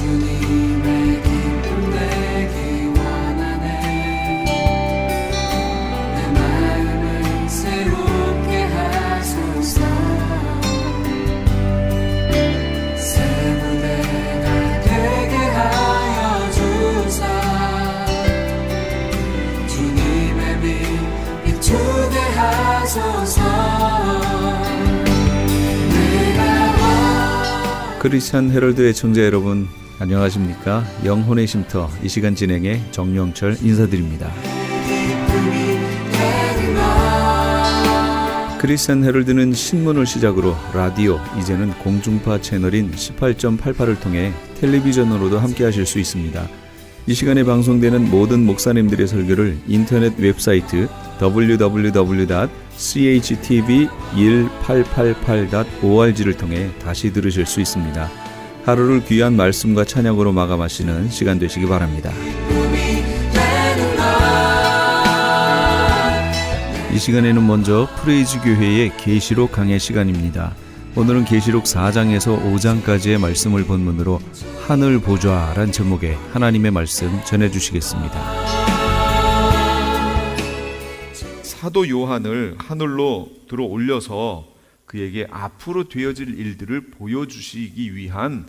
주님의 기쁨 내기 원하네. 내 마음을 새롭게 하소서. 새 무대가 되게 하여 주사. 주님의 빛 비추게 하소서. 크리스찬 헤럴드의 청자 여러분, 안녕하십니까? 영혼의 쉼터 이 시간 진행의 정영철 인사드립니다. 크리스찬 헤럴드는 신문을 시작으로 라디오, 이제는 공중파 채널인 18.88을 통해 텔레비전으로도 함께 하실 수 있습니다. 이 시간에 방송되는 모든 목사님들의 설교를 인터넷 웹사이트 www.chtv1888.org를 통해 다시 들으실 수 있습니다. 하루를 귀한 말씀과 찬양으로 마감하시는 시간 되시기 바랍니다. 이 시간에는 먼저 프레이즈 교회의 계시록 강해 시간입니다. 오늘은 계시록 4장에서 5장까지의 말씀을 본문으로 하늘 보좌란 제목의 하나님의 말씀 전해주시겠습니다. 사도 요한을 하늘로 들어 올려서 그에게 앞으로 되어질 일들을 보여주시기 위한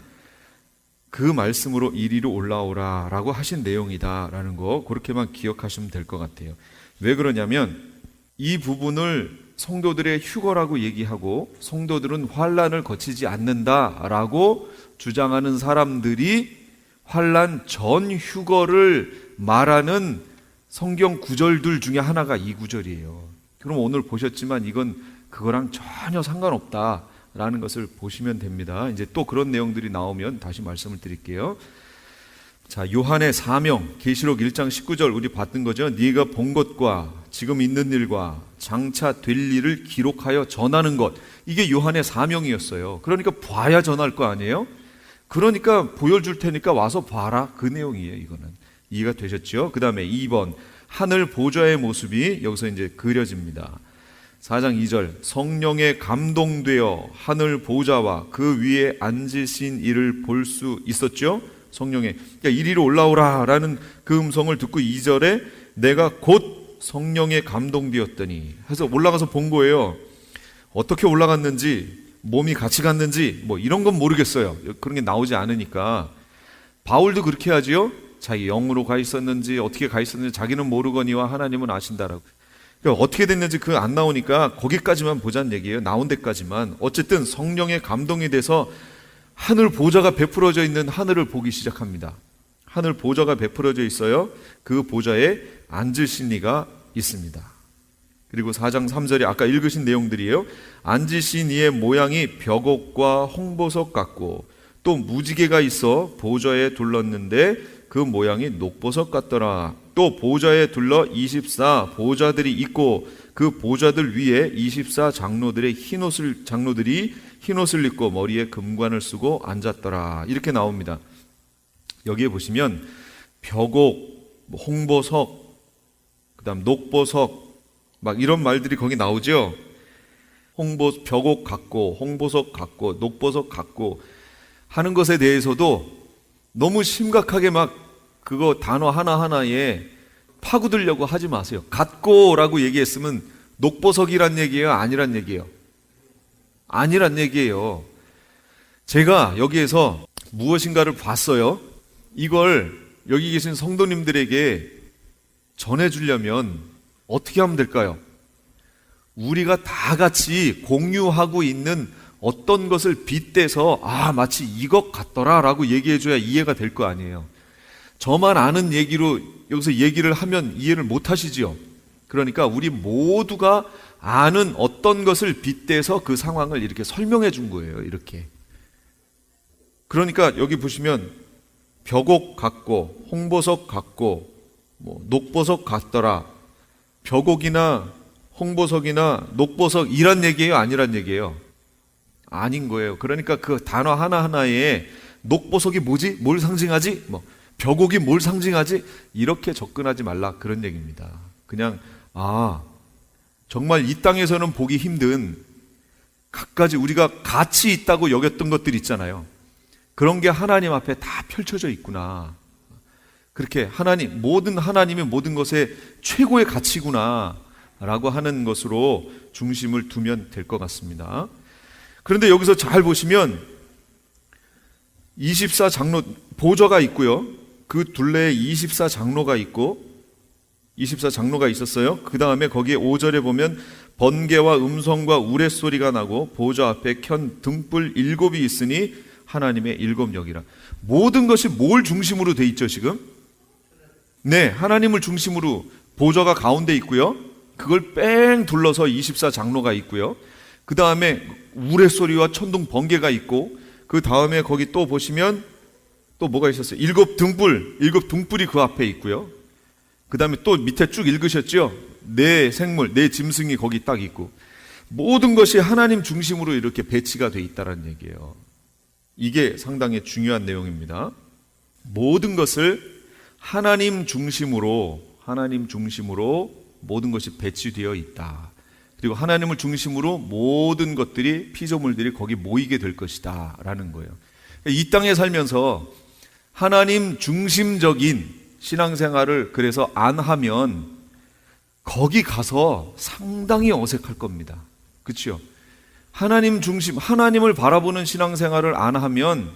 그 말씀으로 이리로 올라오라 라고 하신 내용이다 라는 거, 그렇게만 기억하시면 될 것 같아요. 왜 그러냐면 이 부분을 성도들의 휴거라고 얘기하고 성도들은 환난을 거치지 않는다라고 주장하는 사람들이 환난 전 휴거를 말하는 성경 구절들 중에 하나가 이 구절이에요. 그럼 오늘 보셨지만 이건 그거랑 전혀 상관없다라는 것을 보시면 됩니다. 이제 또 그런 내용들이 나오면 다시 말씀을 드릴게요. 자, 요한의 사명, 계시록 1장 19절 우리 봤던 거죠. 네가 본 것과 지금 있는 일과 장차 될 일을 기록하여 전하는 것, 이게 요한의 사명이었어요. 그러니까 봐야 전할 거 아니에요? 그러니까 보여줄 테니까 와서 봐라, 그 내용이에요. 이거는 이해가 되셨죠? 그 다음에 2번, 하늘 보좌의 모습이 여기서 이제 그려집니다. 4장 2절, 성령에 감동되어 하늘 보좌와 그 위에 앉으신 이를 볼 수 있었죠? 성령에, 그러니까 이리로 올라오라 라는 그 음성을 듣고 2절에 내가 곧 성령에 감동되었더니 해서 올라가서 본 거예요. 어떻게 올라갔는지, 몸이 같이 갔는지 뭐 이런 건 모르겠어요. 그런 게 나오지 않으니까. 바울도 그렇게 하지요. 자기 영으로 가 있었는지 어떻게 가 있었는지 자기는 모르거니와 하나님은 아신다라고. 그러니까 어떻게 됐는지 그거 안 나오니까 거기까지만 보자는 얘기예요. 나온 데까지만. 어쨌든 성령의 감동이 돼서 하늘 보좌가 베풀어져 있는 하늘을 보기 시작합니다. 하늘 보좌가 베풀어져 있어요. 그 보좌에 앉으신 이가 있습니다. 그리고 4장 3절이 아까 읽으신 내용들이에요. 앉으신 이의 모양이 벽옥과 홍보석 같고 또 무지개가 있어 보좌에 둘렀는데 그 모양이 녹보석 같더라. 또 보좌에 둘러 24 보좌들이 있고 그 보좌들 위에 24 장로들이 흰옷을 입고 머리에 금관을 쓰고 앉았더라. 이렇게 나옵니다. 여기에 보시면 벽옥, 홍보석, 그 다음 녹보석 막 이런 말들이 거기 나오죠. 벽옥 같고 홍보석 같고 녹보석 같고 하는 것에 대해서도 너무 심각하게 막 그거 단어 하나하나에 파고들려고 하지 마세요. 같고라고 얘기했으면 녹보석이란 얘기예요? 아니란 얘기예요? 아니란 얘기예요. 제가 여기에서 무엇인가를 봤어요. 이걸 여기 계신 성도님들에게 전해주려면 어떻게 하면 될까요? 우리가 다 같이 공유하고 있는 어떤 것을 빗대서 마치 이것 같더라 라고 얘기해줘야 이해가 될 거 아니에요. 저만 아는 얘기로 여기서 얘기를 하면 이해를 못 하시지요. 그러니까 우리 모두가 아는 어떤 것을 빗대서 그 상황을 이렇게 설명해 준 거예요. 이렇게. 그러니까 여기 보시면 벽옥 같고 홍보석 같고 녹보석 같더라. 벽옥이나 홍보석이나 녹보석이란 얘기예요? 아니란 얘기예요? 아닌 거예요. 그러니까 그 단어 하나하나에 녹보석이 뭐지? 뭘 상징하지? 벽옥이 뭘 상징하지? 이렇게 접근하지 말라, 그런 얘기입니다. 그냥 정말 이 땅에서는 보기 힘든 갖가지 우리가 가치 있다고 여겼던 것들 있잖아요. 그런 게 하나님 앞에 다 펼쳐져 있구나. 그렇게 하나님이 모든 것의 최고의 가치구나 라고 하는 것으로 중심을 두면 될 것 같습니다. 그런데 여기서 잘 보시면 24장로 보좌가 있고요. 그 둘레에 24장로가 있고 24장로가 있었어요. 그 다음에 거기에 5절에 보면 번개와 음성과 우레소리가 나고 보좌 앞에 켠 등불 7이 있으니 하나님의 7역이라. 모든 것이 뭘 중심으로 돼 있죠 지금? 네, 하나님을 중심으로 보좌가 가운데 있고요. 그걸 뺑 둘러서 24장로가 있고요. 그 다음에 우레소리와 천둥 번개가 있고, 그 다음에 거기 또 보시면 또 뭐가 있었어요? 7 등불이 그 앞에 있고요. 그 다음에 또 밑에 쭉 읽으셨죠? 네 생물, 네 짐승이 거기 딱 있고, 모든 것이 하나님 중심으로 이렇게 배치가 돼 있다는 얘기예요. 이게 상당히 중요한 내용입니다. 모든 것을 하나님 중심으로 모든 것이 배치되어 있다. 그리고 하나님을 중심으로 모든 것들이, 피조물들이 거기 모이게 될 것이다 라는 거예요. 이 땅에 살면서 하나님 중심적인 신앙생활을 그래서 안 하면 거기 가서 상당히 어색할 겁니다. 그렇죠? 하나님 중심, 하나님을 바라보는 신앙생활을 안 하면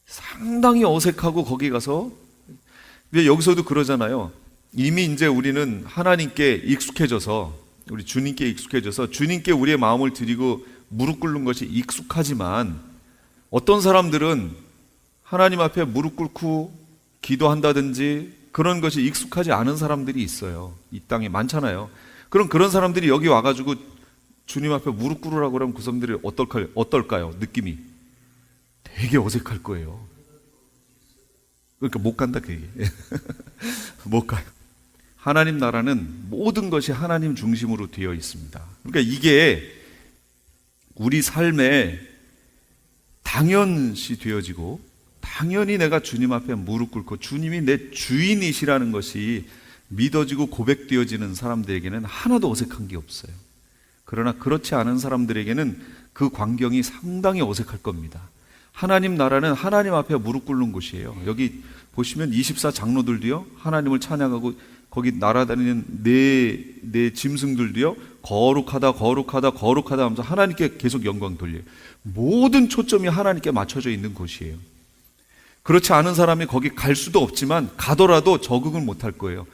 상당히 어색하고 거기 가서, 여기서도 그러잖아요. 이미 이제 우리는 하나님께 익숙해져서, 우리 주님께 익숙해져서 주님께 우리의 마음을 드리고 무릎 꿇는 것이 익숙하지만, 어떤 사람들은 하나님 앞에 무릎 꿇고 기도한다든지 그런 것이 익숙하지 않은 사람들이 있어요. 이 땅에 많잖아요. 그런 사람들이 여기 와가지고 주님 앞에 무릎 꿇으라고 그러면 그 사람들이 어떨까요? 느낌이 되게 어색할 거예요. 그러니까 못 간다 그 얘기. 못 가요. 하나님 나라는 모든 것이 하나님 중심으로 되어 있습니다. 그러니까 이게 우리 삶에 당연시 되어지고, 당연히 내가 주님 앞에 무릎 꿇고 주님이 내 주인이시라는 것이 믿어지고 고백되어지는 사람들에게는 하나도 어색한 게 없어요. 그러나 그렇지 않은 사람들에게는 그 광경이 상당히 어색할 겁니다. 하나님 나라는 하나님 앞에 무릎 꿇는 곳이에요. 여기 보시면 24장로들도요 하나님을 찬양하고, 거기 날아다니는 네 짐승들도요 거룩하다 하면서 하나님께 계속 영광 돌려요. 모든 초점이 하나님께 맞춰져 있는 곳이에요. 그렇지 않은 사람이 거기 갈 수도 없지만 가더라도 적응을 못할 거예요.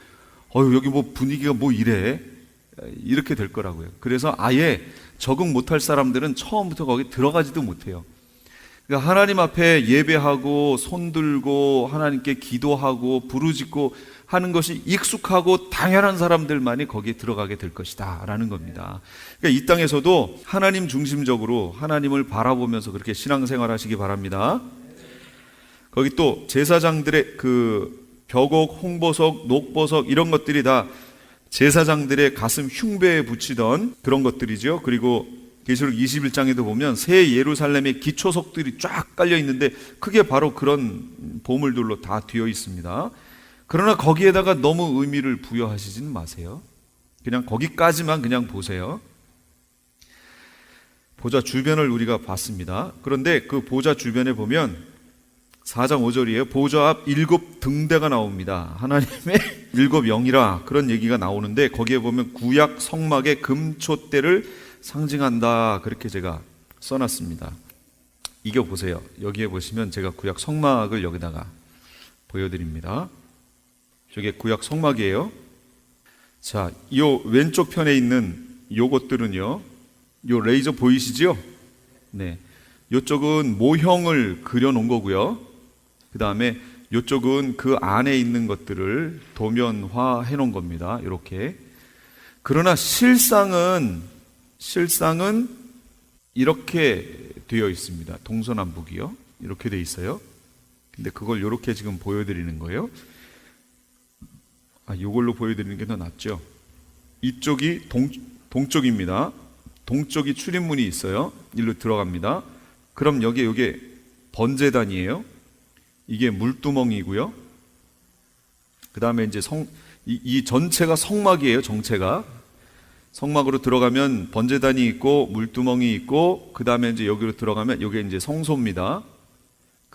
여기 뭐 분위기가 뭐 이래, 이렇게 될 거라고요. 그래서 아예 적응 못할 사람들은 처음부터 거기 들어가지도 못해요. 그러니까 하나님 앞에 예배하고 손들고 하나님께 기도하고 부르짖고 하는 것이 익숙하고 당연한 사람들만이 거기에 들어가게 될 것이다 라는 겁니다. 그러니까 이 땅에서도 하나님 중심적으로 하나님을 바라보면서 그렇게 신앙생활 하시기 바랍니다. 거기 또 제사장들의 그 벽옥, 홍보석, 녹보석 이런 것들이 다 제사장들의 가슴 흉배에 붙이던 그런 것들이죠. 그리고 계시록 21장에도 보면 새 예루살렘의 기초석들이 쫙 깔려 있는데 크게 바로 그런 보물들로 다 되어 있습니다. 그러나 거기에다가 너무 의미를 부여하시지는 마세요. 그냥 거기까지만 그냥 보세요. 보좌 주변을 우리가 봤습니다. 그런데 그 보좌 주변에 보면 4장 5절이에요. 보좌 앞 7 등대가 나옵니다. 하나님의 7 영이라 그런 얘기가 나오는데, 거기에 보면 구약 성막의 금촛대를 상징한다 그렇게 제가 써놨습니다. 이거 보세요. 여기에 보시면 제가 구약 성막을 여기다가 보여드립니다. 저게 구약 성막이에요. 자, 요 왼쪽 편에 있는 요것들은요, 요 레이저 보이시죠? 네, 요쪽은 모형을 그려놓은 거고요. 그 다음에 요쪽은 그 안에 있는 것들을 도면화 해놓은 겁니다. 이렇게. 그러나 실상은 이렇게 되어 있습니다. 동서남북이요. 이렇게 되어 있어요. 근데 그걸 이렇게 지금 보여드리는 거예요. 이걸로 보여드리는 게 더 낫죠. 이쪽이 동쪽입니다. 동쪽이 출입문이 있어요. 일로 들어갑니다. 그럼 여기에 번제단이에요. 이게 물두멍이고요. 그 다음에 이제 이 전체가 성막이에요. 정체가 성막으로 들어가면 번제단이 있고 물두멍이 있고, 그 다음에 이제 여기로 들어가면 이게 이제 성소입니다.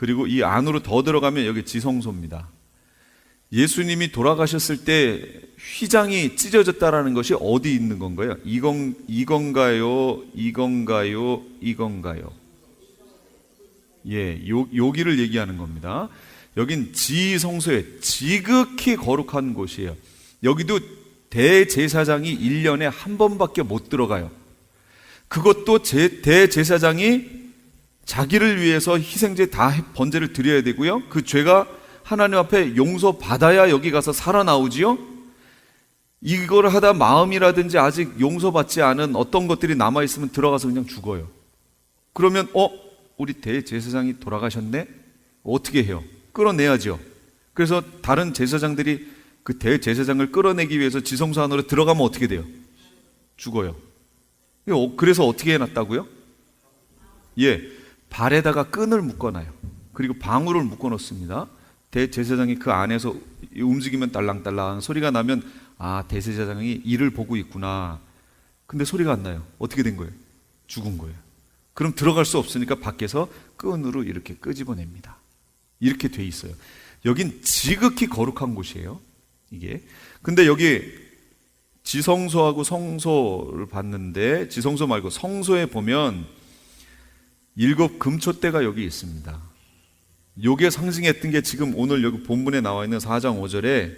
그리고 이 안으로 더 들어가면 여기 지성소입니다. 예수님이 돌아가셨을 때 휘장이 찢어졌다라는 것이 어디 있는 건가요? 이건가요? 예, 여기를 얘기하는 겁니다. 여긴 지성소에 지극히 거룩한 곳이에요. 여기도 대제사장이 1년에 한 번밖에 못 들어가요. 그것도 대제사장이 자기를 위해서 희생제 다 번제를 드려야 되고요. 그 죄가 하나님 앞에 용서받아야 여기 가서 살아나오지요. 이걸 하다 마음이라든지 아직 용서받지 않은 어떤 것들이 남아있으면 들어가서 그냥 죽어요. 그러면 우리 대제사장이 돌아가셨네? 어떻게 해요? 끌어내야죠. 그래서 다른 제사장들이 그 대제사장을 끌어내기 위해서 지성소 안으로 들어가면 어떻게 돼요? 죽어요. 그래서 어떻게 해놨다고요? 예, 발에다가 끈을 묶어놔요. 그리고 방울을 묶어놓습니다. 대제사장이 그 안에서 움직이면 딸랑딸랑 소리가 나면 대제사장이 이를 보고 있구나. 근데 소리가 안 나요. 어떻게 된 거예요? 죽은 거예요. 그럼 들어갈 수 없으니까 밖에서 끈으로 이렇게 끄집어냅니다. 이렇게 돼 있어요. 여긴 지극히 거룩한 곳이에요. 이게. 근데 여기 지성소하고 성소를 봤는데 지성소 말고 성소에 보면 7 금초대가 여기 있습니다. 요게 상징했던 게 지금 오늘 여기 본문에 나와 있는 4장 5절에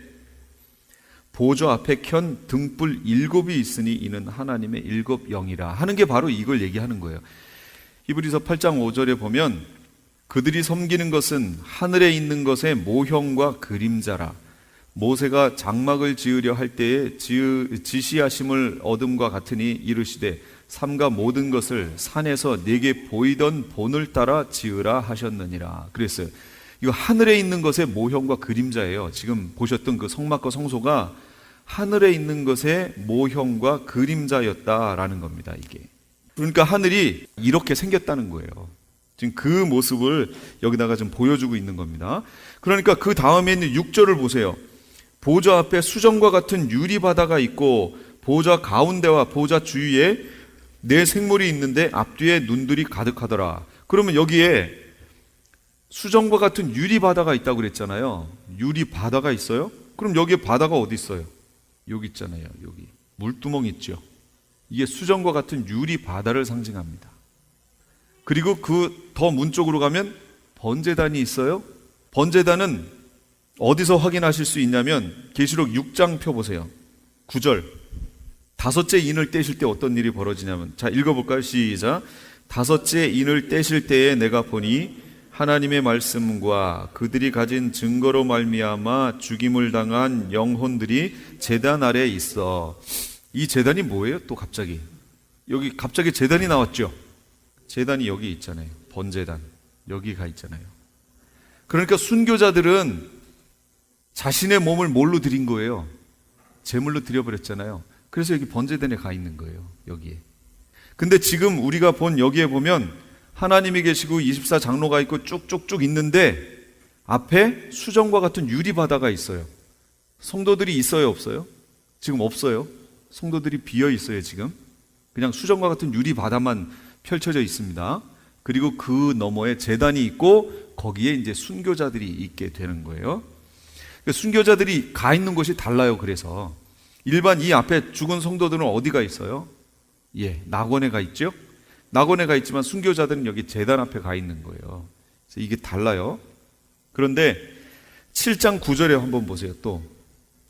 보좌 앞에 켠 등불 7이 있으니 이는 하나님의 7 영이라 하는 게 바로 이걸 얘기하는 거예요. 히브리서 8장 5절에 보면 그들이 섬기는 것은 하늘에 있는 것의 모형과 그림자라. 모세가 장막을 지으려 할 때에 지시하심을 얻음과 같으니 이르시되 삼가 모든 것을 산에서 내게 보이던 본을 따라 지으라 하셨느니라. 그랬어요. 이거 하늘에 있는 것의 모형과 그림자예요. 지금 보셨던 그 성막과 성소가 하늘에 있는 것의 모형과 그림자였다라는 겁니다. 이게. 그러니까 하늘이 이렇게 생겼다는 거예요. 지금 그 모습을 여기다가 좀 보여주고 있는 겁니다. 그러니까 그 다음에 있는 6절을 보세요. 보좌 앞에 수정과 같은 유리바다가 있고 보좌 가운데와 보좌 주위에 네 생물이 있는데 앞뒤에 눈들이 가득하더라. 그러면 여기에 수정과 같은 유리바다가 있다고 그랬잖아요. 유리바다가 있어요? 그럼 여기에 바다가 어디 있어요? 여기 있잖아요. 여기 물두멍 있죠. 이게 수정과 같은 유리바다를 상징합니다. 그리고 그 더 문 쪽으로 가면 번제단이 있어요. 번제단은 어디서 확인하실 수 있냐면 계시록 6장 펴보세요. 9절. 5째 인을 떼실 때 어떤 일이 벌어지냐면, 자 읽어볼까요? 시작. 5째 인을 떼실 때에 내가 보니 하나님의 말씀과 그들이 가진 증거로 말미암아 죽임을 당한 영혼들이 제단 아래에 있어. 이 제단이 뭐예요? 또 갑자기 여기 갑자기 제단이 나왔죠. 제단이 여기 있잖아요. 번제단 여기 가 있잖아요. 그러니까 순교자들은 자신의 몸을 뭘로 드린 거예요? 제물로 드려버렸잖아요. 그래서 여기 번제단에 가 있는 거예요. 여기에. 근데 지금 우리가 본 여기에 보면 하나님이 계시고 24장로가 있고 쭉쭉쭉 있는데 앞에 수정과 같은 유리바다가 있어요. 성도들이 있어요? 없어요? 지금 없어요. 성도들이 비어 있어요. 지금 그냥 수정과 같은 유리바다만 펼쳐져 있습니다. 그리고 그 너머에 제단이 있고 거기에 이제 순교자들이 있게 되는 거예요. 순교자들이 가 있는 곳이 달라요. 그래서 일반 이 앞에 죽은 성도들은 어디가 있어요? 예, 낙원에 가 있죠. 낙원에 가 있지만 순교자들은 여기 제단 앞에 가 있는 거예요. 그래서 이게 달라요. 그런데 7장 9절에 한번 보세요. 또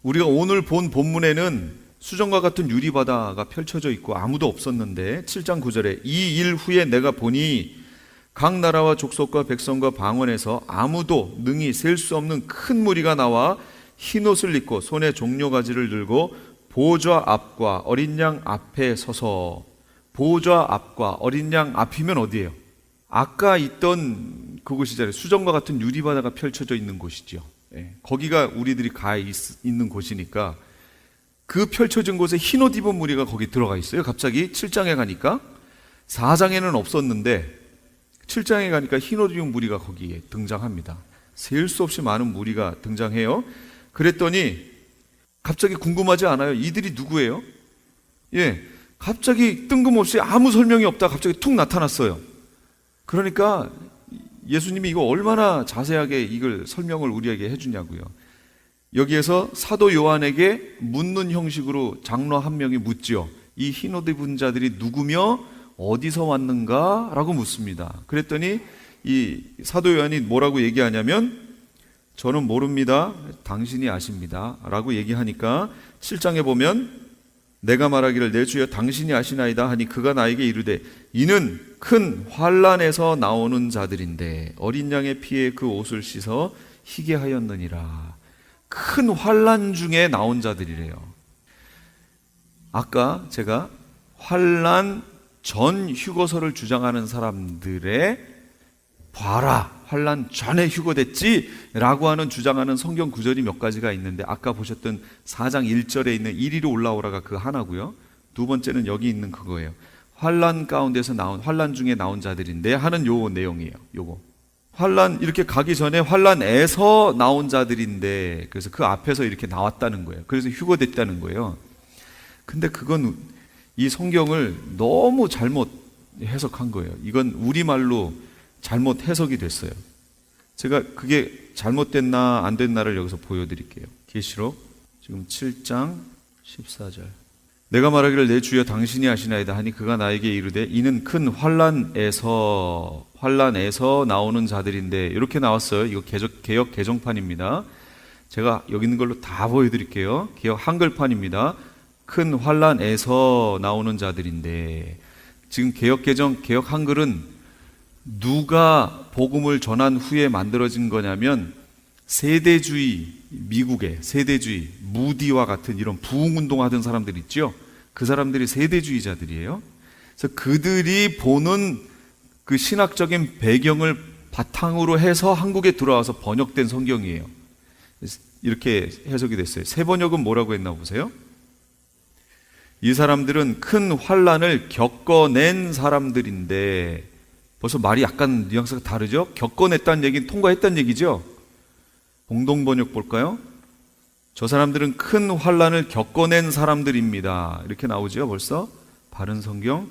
우리가 오늘 본 본문에는 수정과 같은 유리바다가 펼쳐져 있고 아무도 없었는데 7장 9절에 이 일 후에 내가 보니 각 나라와 족속과 백성과 방언에서 아무도 능히 셀 수 없는 큰 무리가 나와 흰옷을 입고 손에 종려가지를 들고 보좌 앞과 어린 양 앞에 서서. 보좌 앞과 어린 양 앞이면 어디예요? 아까 있던 그곳이잖아요. 수정과 같은 유리바다가 펼쳐져 있는 곳이죠. 예, 거기가 우리들이 가 있는 곳이니까 그 펼쳐진 곳에 흰옷 입은 무리가 거기 들어가 있어요. 갑자기 7장에 가니까 4장에는 없었는데 7장에 가니까 흰옷 입은 무리가 거기에 등장합니다. 셀 수 없이 많은 무리가 등장해요. 그랬더니 갑자기 궁금하지 않아요? 이들이 누구예요? 예, 갑자기 뜬금없이 아무 설명이 없다 갑자기 툭 나타났어요. 그러니까 예수님이 이거 얼마나 자세하게 이걸 설명을 우리에게 해주냐고요. 여기에서 사도 요한에게 묻는 형식으로 장로 한 명이 묻지요. 이 흰옷 입은 자들이 누구며 어디서 왔는가? 라고 묻습니다. 그랬더니 이 사도 요한이 뭐라고 얘기하냐면 저는 모릅니다. 당신이 아십니다. 라고 얘기하니까 7장에 보면 내가 말하기를 내 주여 당신이 아시나이다 하니 그가 나에게 이르되 이는 큰 환난에서 나오는 자들인데 어린 양의 피에 그 옷을 씻어 희게 하였느니라. 큰 환난 중에 나온 자들이래요. 아까 제가 환난 전 휴거설을 주장하는 사람들의 봐라 환난 전에 휴거됐지 라고 하는 주장하는 성경 구절이 몇 가지가 있는데 아까 보셨던 4장 1절에 있는 이리로 올라오라가 그 하나고요. 두 번째는 여기 있는 그거예요. 환난 가운데서 나온 환난 중에 나온 자들인데 하는 요 내용이에요. 요거 환난 이렇게 가기 전에 환난에서 나온 자들인데 그래서 그 앞에서 이렇게 나왔다는 거예요. 그래서 휴거됐다는 거예요. 근데 그건 이 성경을 너무 잘못 해석한 거예요. 이건 우리말로 잘못 해석이 됐어요. 제가 그게 잘못됐나 안 됐나를 여기서 보여드릴게요. 계시록 지금 7장 14절 내가 말하기를 내 주여 당신이 아시나이다 하니 그가 나에게 이르되 이는 큰 환난에서 나오는 자들인데 이렇게 나왔어요. 이거 개역 개정판입니다. 제가 여기 있는 걸로 다 보여드릴게요. 개역 한글판입니다. 큰 환난에서 나오는 자들인데 지금 개역 한글은 누가 복음을 전한 후에 만들어진 거냐면 세대주의, 미국의 세대주의, 무디와 같은 이런 부흥운동하던 사람들 있죠. 그 사람들이 세대주의자들이에요. 그래서 그들이 보는 그 신학적인 배경을 바탕으로 해서 한국에 들어와서 번역된 성경이에요. 이렇게 해석이 됐어요. 새 번역은 뭐라고 했나 보세요. 이 사람들은 큰 환난을 겪어낸 사람들인데 벌써 말이 약간 뉘앙스가 다르죠? 겪어냈다는 얘기는 통과했다는 얘기죠? 공동번역 볼까요? 저 사람들은 큰 환난을 겪어낸 사람들입니다. 이렇게 나오죠 벌써? 바른 성경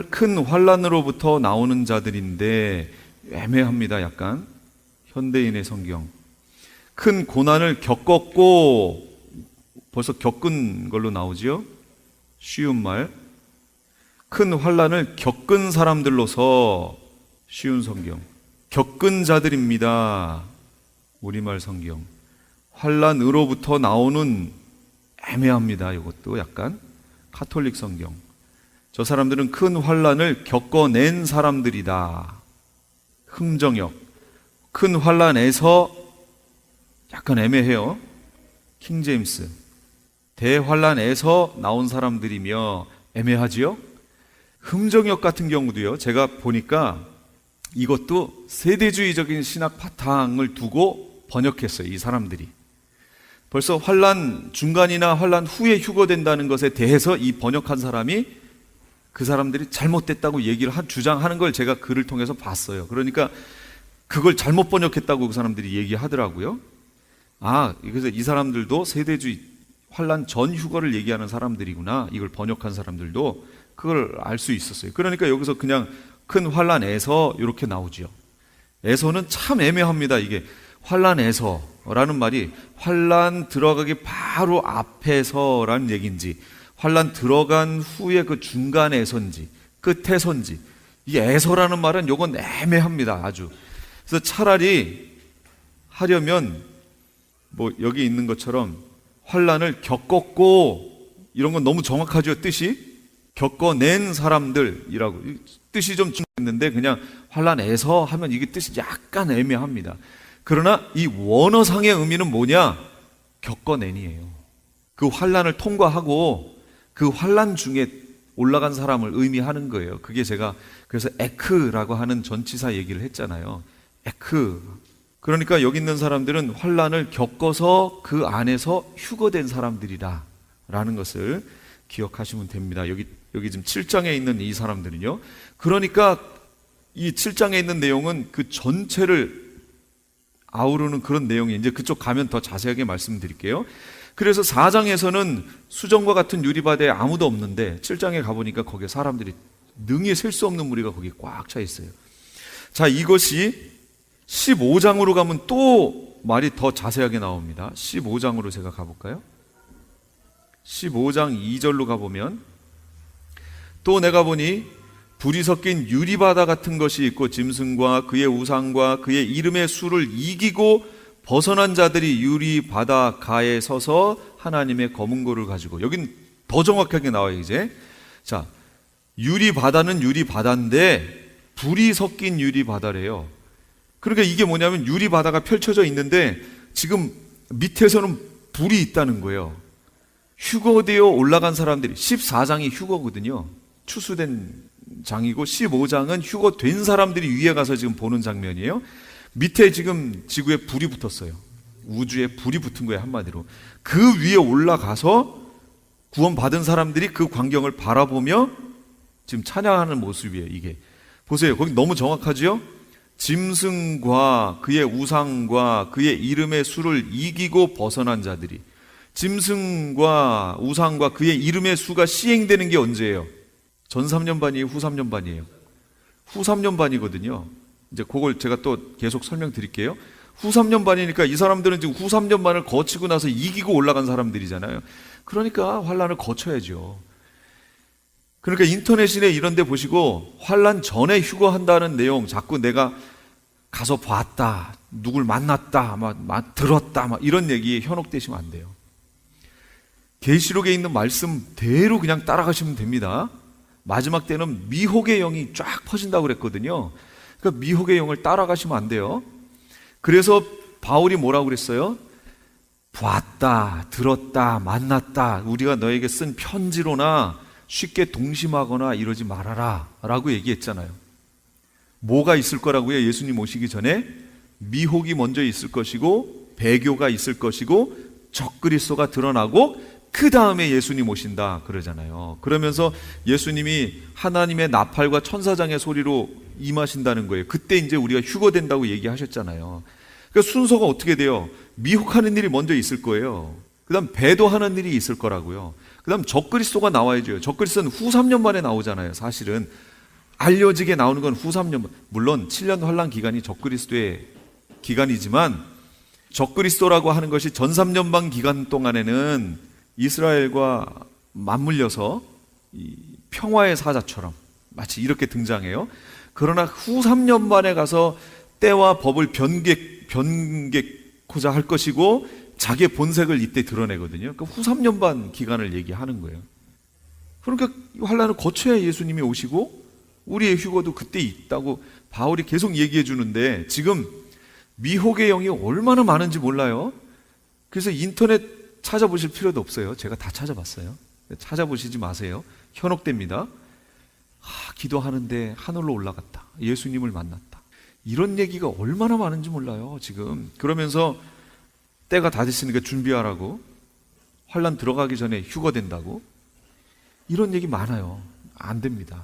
큰 환난으로부터 나오는 자들인데 애매합니다. 약간 현대인의 성경 큰 고난을 겪었고 벌써 겪은 걸로 나오죠? 쉬운 말 큰 환난을 겪은 사람들로서 쉬운 성경 겪은 자들입니다. 우리말 성경 환난으로부터 나오는 애매합니다. 이것도 약간 가톨릭 성경 저 사람들은 큰 환난을 겪어낸 사람들이다. 흥정역 큰 환난에서 약간 애매해요. 킹제임스 대환난에서 나온 사람들이며 애매하지요? 흥정역 같은 경우도요. 제가 보니까 이것도 세대주의적인 신학 바탕을 두고 번역했어요. 이 사람들이 벌써 환난 중간이나 환난 후에 휴거된다는 것에 대해서 이 번역한 사람이 그 사람들이 잘못됐다고 얘기를 주장하는 걸 제가 글을 통해서 봤어요. 그러니까 그걸 잘못 번역했다고 그 사람들이 얘기하더라고요. 그래서 이 사람들도 세대주의 환난 전 휴거를 얘기하는 사람들이구나. 이걸 번역한 사람들도 그걸 알 수 있었어요. 그러니까 여기서 그냥 큰 환난에서 이렇게 나오지요. 에서는 참 애매합니다. 이게 환난에서라는 말이 환난 들어가기 바로 앞에서라는 얘기인지 환난 들어간 후에 그 중간에선지 끝에선지 이 에서라는 말은 요건 애매합니다. 아주. 그래서 차라리 하려면 뭐 여기 있는 것처럼 환난을 겪었고 이런 건 너무 정확하죠. 뜻이 겪어낸 사람들이라고 뜻이 좀 중요했는데 그냥 환난에서 하면 이게 뜻이 약간 애매합니다. 그러나 이 원어상의 의미는 뭐냐? 겪어낸이에요. 그 환난을 통과하고 그 환난 중에 올라간 사람을 의미하는 거예요. 그게 제가 그래서 에크라고 하는 전치사 얘기를 했잖아요. 에크. 그러니까 여기 있는 사람들은 환난을 겪어서 그 안에서 휴거된 사람들이다 라는 것을 기억하시면 됩니다. 여기 지금 7장에 있는 이 사람들은요. 그러니까 이 7장에 있는 내용은 그 전체를 아우르는 그런 내용이 이제 그쪽 가면 더 자세하게 말씀드릴게요. 그래서 4장에서는 수정과 같은 유리바다에 아무도 없는데 7장에 가보니까 거기에 사람들이 능히 셀 수 없는 무리가 거기에 꽉 차 있어요. 자, 이것이 15장으로 가면 또 말이 더 자세하게 나옵니다. 15장으로 제가 가볼까요? 15장 2절로 가보면, 또 내가 보니 불이 섞인 유리바다 같은 것이 있고 짐승과 그의 우상과 그의 이름의 수를 이기고 벗어난 자들이 유리바다 가에 서서 하나님의 검은 고를 가지고, 여긴 더 정확하게 나와요 이제. 자, 유리바다는 유리바다인데 불이 섞인 유리바다래요. 그러니까 이게 뭐냐면 유리바다가 펼쳐져 있는데 지금 밑에서는 불이 있다는 거예요. 휴거되어 올라간 사람들이, 14장이 휴거거든요. 추수된 장이고 15장은 휴거된 사람들이 위에 가서 지금 보는 장면이에요. 밑에 지금 지구에 불이 붙었어요. 우주에 불이 붙은 거예요, 한마디로. 그 위에 올라가서 구원받은 사람들이 그 광경을 바라보며 지금 찬양하는 모습이에요. 이게 보세요, 거기 너무 정확하죠? 짐승과 그의 우상과 그의 이름의 수를 이기고 벗어난 자들이. 짐승과 우상과 그의 이름의 수가 시행되는 게 언제예요? 전 3년반이에요? 후 3년반이에요? 후 3년반이거든요. 이제 그걸 제가 또 계속 설명드릴게요. 후 3년반이니까 이 사람들은 지금 후 3년반을 거치고 나서 이기고 올라간 사람들이잖아요. 그러니까 환란을 거쳐야죠. 그러니까 인터넷이나 이런 데 보시고 환란 전에 휴거한다는 내용 자꾸 내가 가서 봤다, 누굴 만났다, 막 들었다, 막 이런 얘기에 현혹되시면 안 돼요. 계시록에 있는 말씀대로 그냥 따라가시면 됩니다. 마지막 때는 미혹의 영이 쫙 퍼진다고 그랬거든요. 그러니까 미혹의 영을 따라가시면 안 돼요. 그래서 바울이 뭐라고 그랬어요? 봤다, 들었다, 만났다, 우리가 너에게 쓴 편지로나 쉽게 동심하거나 이러지 말아라 라고 얘기했잖아요. 뭐가 있을 거라고요? 예수님 오시기 전에 미혹이 먼저 있을 것이고 배교가 있을 것이고 적그리스도가 드러나고 그 다음에 예수님 오신다 그러잖아요. 그러면서 예수님이 하나님의 나팔과 천사장의 소리로 임하신다는 거예요. 그때 이제 우리가 휴거된다고 얘기하셨잖아요. 그러니까 순서가 어떻게 돼요? 미혹하는 일이 먼저 있을 거예요. 그 다음 배도하는 일이 있을 거라고요. 그 다음 적그리스도가 나와야죠. 적그리스도는 후 3년 만에 나오잖아요. 사실은 알려지게 나오는 건 후 3년 만. 물론 7년 환란 기간이 적그리스도의 기간이지만 적그리스도라고 하는 것이 전 3년반 기간 동안에는 이스라엘과 맞물려서 이 평화의 사자처럼 마치 이렇게 등장해요. 그러나 후 3년 만에 가서 때와 법을 변개코자 할 것이고 자기의 본색을 이때 드러내거든요. 그러니까 후 3년 반 기간을 얘기하는 거예요. 그러니까 환란을 거쳐야 예수님이 오시고 우리의 휴거도 그때 있다고 바울이 계속 얘기해 주는데 지금 미혹의 영이 얼마나 많은지 몰라요. 그래서 인터넷 찾아보실 필요도 없어요. 제가 다 찾아봤어요. 찾아보시지 마세요. 현혹됩니다. 기도하는데 하늘로 올라갔다. 예수님을 만났다. 이런 얘기가 얼마나 많은지 몰라요. 지금 그러면서 때가 다 됐으니까 준비하라고, 환란 들어가기 전에 휴거된다고, 이런 얘기 많아요. 안 됩니다.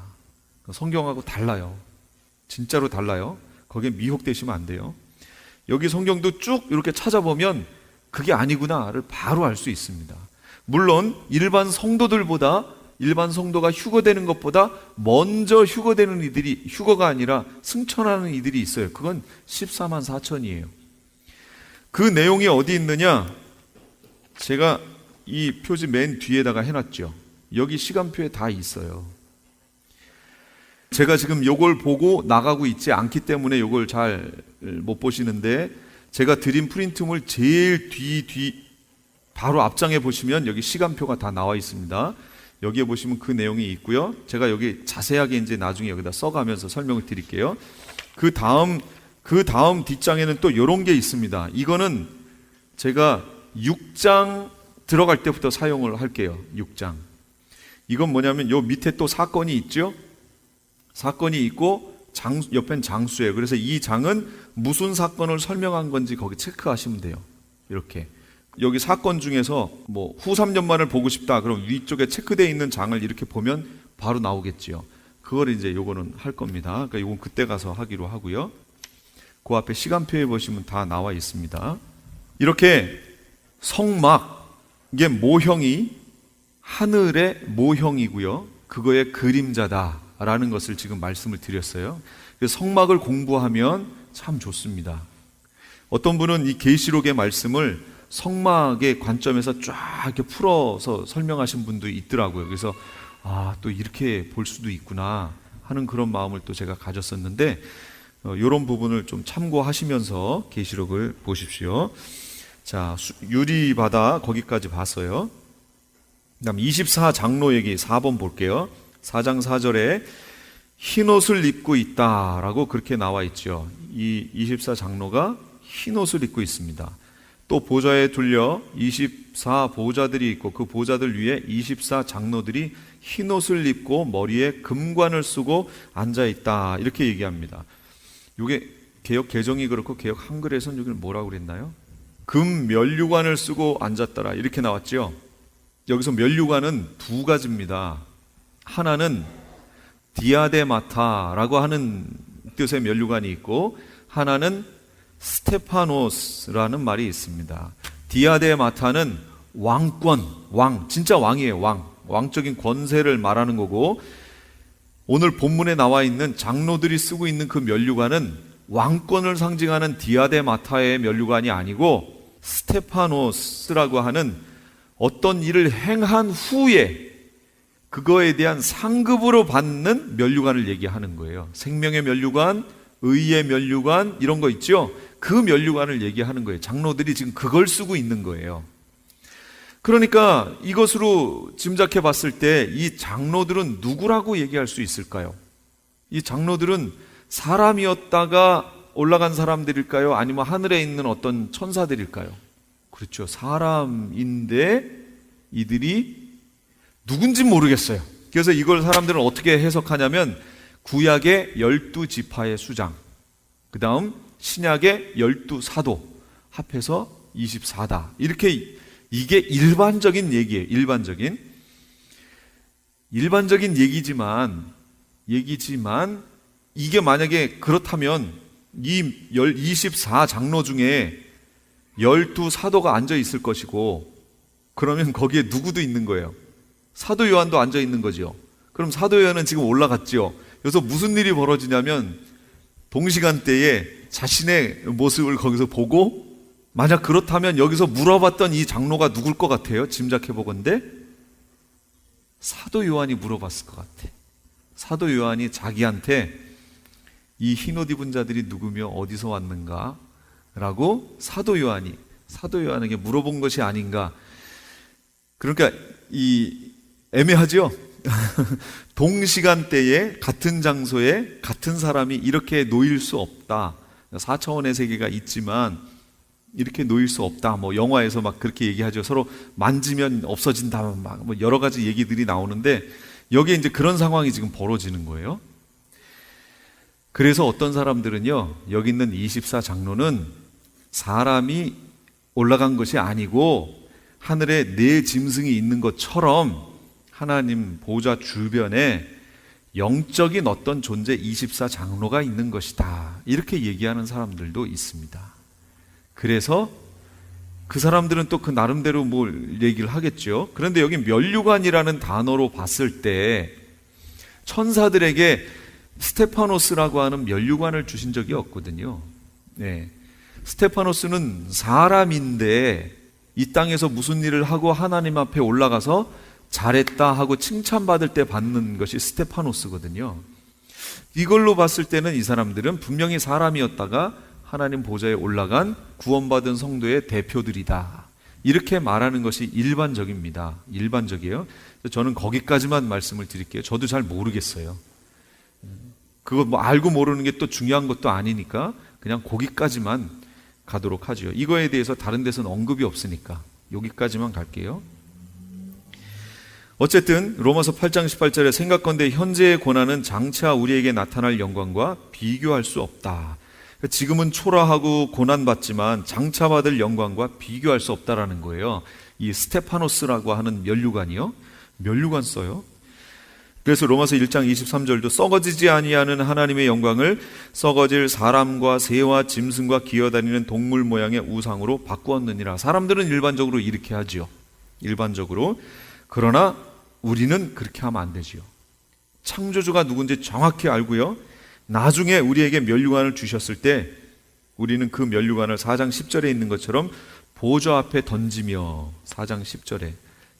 성경하고 달라요. 진짜로 달라요. 거기에 미혹되시면 안 돼요. 여기 성경도 쭉 이렇게 찾아보면 그게 아니구나를 바로 알 수 있습니다. 물론 일반 성도들보다, 일반 성도가 휴거되는 것보다 먼저 휴거되는 이들이, 휴거가 아니라 승천하는 이들이 있어요. 그건 14만 4천이에요. 그 내용이 어디 있느냐? 제가 이 표지 맨 뒤에다가 해놨죠. 여기 시간표에 다 있어요. 제가 지금 요걸 보고 나가고 있지 않기 때문에 요걸 잘 못 보시는데, 제가 드린 프린트물 제일 뒤 바로 앞장에 보시면 여기 시간표가 다 나와 있습니다. 여기에 보시면 그 내용이 있고요. 제가 여기 자세하게 이제 나중에 여기다 써가면서 설명을 드릴게요. 그 다음 뒷장에는 또 이런 게 있습니다. 이거는 제가 6장 들어갈 때부터 사용을 할게요. 6장. 이건 뭐냐면 요 밑에 또 사건이 있죠. 사건이 있고 옆엔 장수예요. 그래서 이 장은 무슨 사건을 설명한 건지 거기 체크하시면 돼요. 이렇게 여기 사건 중에서 뭐 후 3년만을 보고 싶다 그럼 위쪽에 체크되어 있는 장을 이렇게 보면 바로 나오겠지요. 그걸 이제 요거는 할 겁니다. 그러니까 요건 그때 가서 하기로 하고요. 그 앞에 시간표에 보시면 다 나와 있습니다. 이렇게 성막, 이게 모형이 하늘의 모형이고요. 그거의 그림자다라는 것을 지금 말씀을 드렸어요. 성막을 공부하면 참 좋습니다. 어떤 분은 이 계시록의 말씀을 성막의 관점에서 쫙 이렇게 풀어서 설명하신 분도 있더라고요. 그래서 또 이렇게 볼 수도 있구나 하는 그런 마음을 또 제가 가졌었는데, 이런 부분을 좀 참고하시면서 계시록을 보십시오. 자, 유리바다 거기까지 봤어요. 그다음 24장로 얘기 4번 볼게요. 4장 4절에 흰옷을 입고 있다라고 그렇게 나와 있죠. 이 24장로가 흰옷을 입고 있습니다. 또 보좌에 둘려 24보좌들이 있고 그 보좌들 위에 24장로들이 흰옷을 입고 머리에 금관을 쓰고 앉아있다, 이렇게 얘기합니다. 이게 개역 개정이 그렇고 개역 한글에서는 여기를 뭐라고 그랬나요? 금 면류관을 쓰고 앉았더라, 이렇게 나왔죠. 여기서 면류관은 두 가지입니다. 하나는 디아데마타라고 하는 뜻의 면류관이 있고, 하나는 스테파노스라는 말이 있습니다. 디아데마타는 왕권, 진짜 왕이에요. 왕적인 권세를 말하는 거고, 오늘 본문에 나와 있는 장로들이 쓰고 있는 그 면류관은 왕권을 상징하는 디아데마타의 면류관이 아니고 스테파노스라고 하는 어떤 일을 행한 후에 그거에 대한 상급으로 받는 면류관을 얘기하는 거예요. 생명의 면류관, 의의 면류관, 이런 거 있죠? 그 면류관을 얘기하는 거예요. 장로들이 지금 그걸 쓰고 있는 거예요. 그러니까 이것으로 짐작해 봤을 때 이 장로들은 누구라고 얘기할 수 있을까요? 이 장로들은 사람이었다가 올라간 사람들일까요? 아니면 하늘에 있는 어떤 천사들일까요? 그렇죠. 사람인데 이들이 누군지 모르겠어요. 그래서 이걸 사람들은 어떻게 해석하냐면 구약의 12지파의 수장, 그 다음 신약의 12사도 합해서 24다. 이렇게, 이게 일반적인 얘기예요. 일반적인 얘기지만 이게 만약에 그렇다면 이 24장로 중에 12사도가 앉아 있을 것이고, 그러면 거기에 누구도 있는 거예요. 사도 요한도 앉아 있는 거죠. 그럼 사도 요한은 지금 올라갔죠. 그래서 무슨 일이 벌어지냐면 동시간대에 자신의 모습을 거기서 보고, 만약 그렇다면 여기서 물어봤던 이 장로가 누굴 것 같아요? 짐작해 보건대 사도 요한이 물어봤을 것 같아. 사도 요한이 자기한테 이 흰옷 입은 자들이 누구며 어디서 왔는가? 라고 사도 요한에게 물어본 것이 아닌가. 그러니까 애매하죠? 동시간대에 같은 장소에 같은 사람이 이렇게 놓일 수 없다. 4차원의 세계가 있지만 이렇게 놓일 수 없다. 뭐 영화에서 막 그렇게 얘기하죠. 서로 만지면 없어진다. 막 뭐 여러 가지 얘기들이 나오는데 여기에 이제 그런 상황이 지금 벌어지는 거예요. 그래서 어떤 사람들은요, 여기 있는 24장로는 사람이 올라간 것이 아니고 하늘에 네 짐승이 있는 것처럼 하나님 보좌 주변에 영적인 어떤 존재 24장로가 있는 것이다, 이렇게 얘기하는 사람들도 있습니다. 그래서 그 사람들은 또 그 나름대로 뭘 얘기를 하겠죠. 그런데 여기 면류관이라는 단어로 봤을 때 천사들에게 스테파노스라고 하는 면류관을 주신 적이 없거든요. 네. 스테파노스는 사람인데 이 땅에서 무슨 일을 하고 하나님 앞에 올라가서 잘했다 하고 칭찬받을 때 받는 것이 스테파노스거든요. 이걸로 봤을 때는 이 사람들은 분명히 사람이었다가 하나님 보좌에 올라간 구원받은 성도의 대표들이다, 이렇게 말하는 것이 일반적입니다. 일반적이에요. 저는 거기까지만 말씀을 드릴게요. 저도 잘 모르겠어요. 그거 뭐 알고 모르는 게 또 중요한 것도 아니니까 그냥 거기까지만 가도록 하죠. 이거에 대해서 다른 데서는 언급이 없으니까 여기까지만 갈게요. 어쨌든 로마서 8장 18절에 생각건대 현재의 고난은 장차 우리에게 나타날 영광과 비교할 수 없다. 지금은 초라하고 고난받지만 장차 받을 영광과 비교할 수 없다라는 거예요. 이 스테파노스라고 하는 면류관이요, 면류관 써요. 그래서 로마서 1장 23절도 썩어지지 아니하는 하나님의 영광을 썩어질 사람과 새와 짐승과 기어다니는 동물 모양의 우상으로 바꾸었느니라. 사람들은 일반적으로 이렇게 하지요. 일반적으로. 그러나 우리는 그렇게 하면 안 되지요. 창조주가 누군지 정확히 알고요, 나중에 우리에게 면류관을 주셨을 때 우리는 그 면류관을 4장 10절에 있는 것처럼 보좌 앞에 던지며 4장 10절에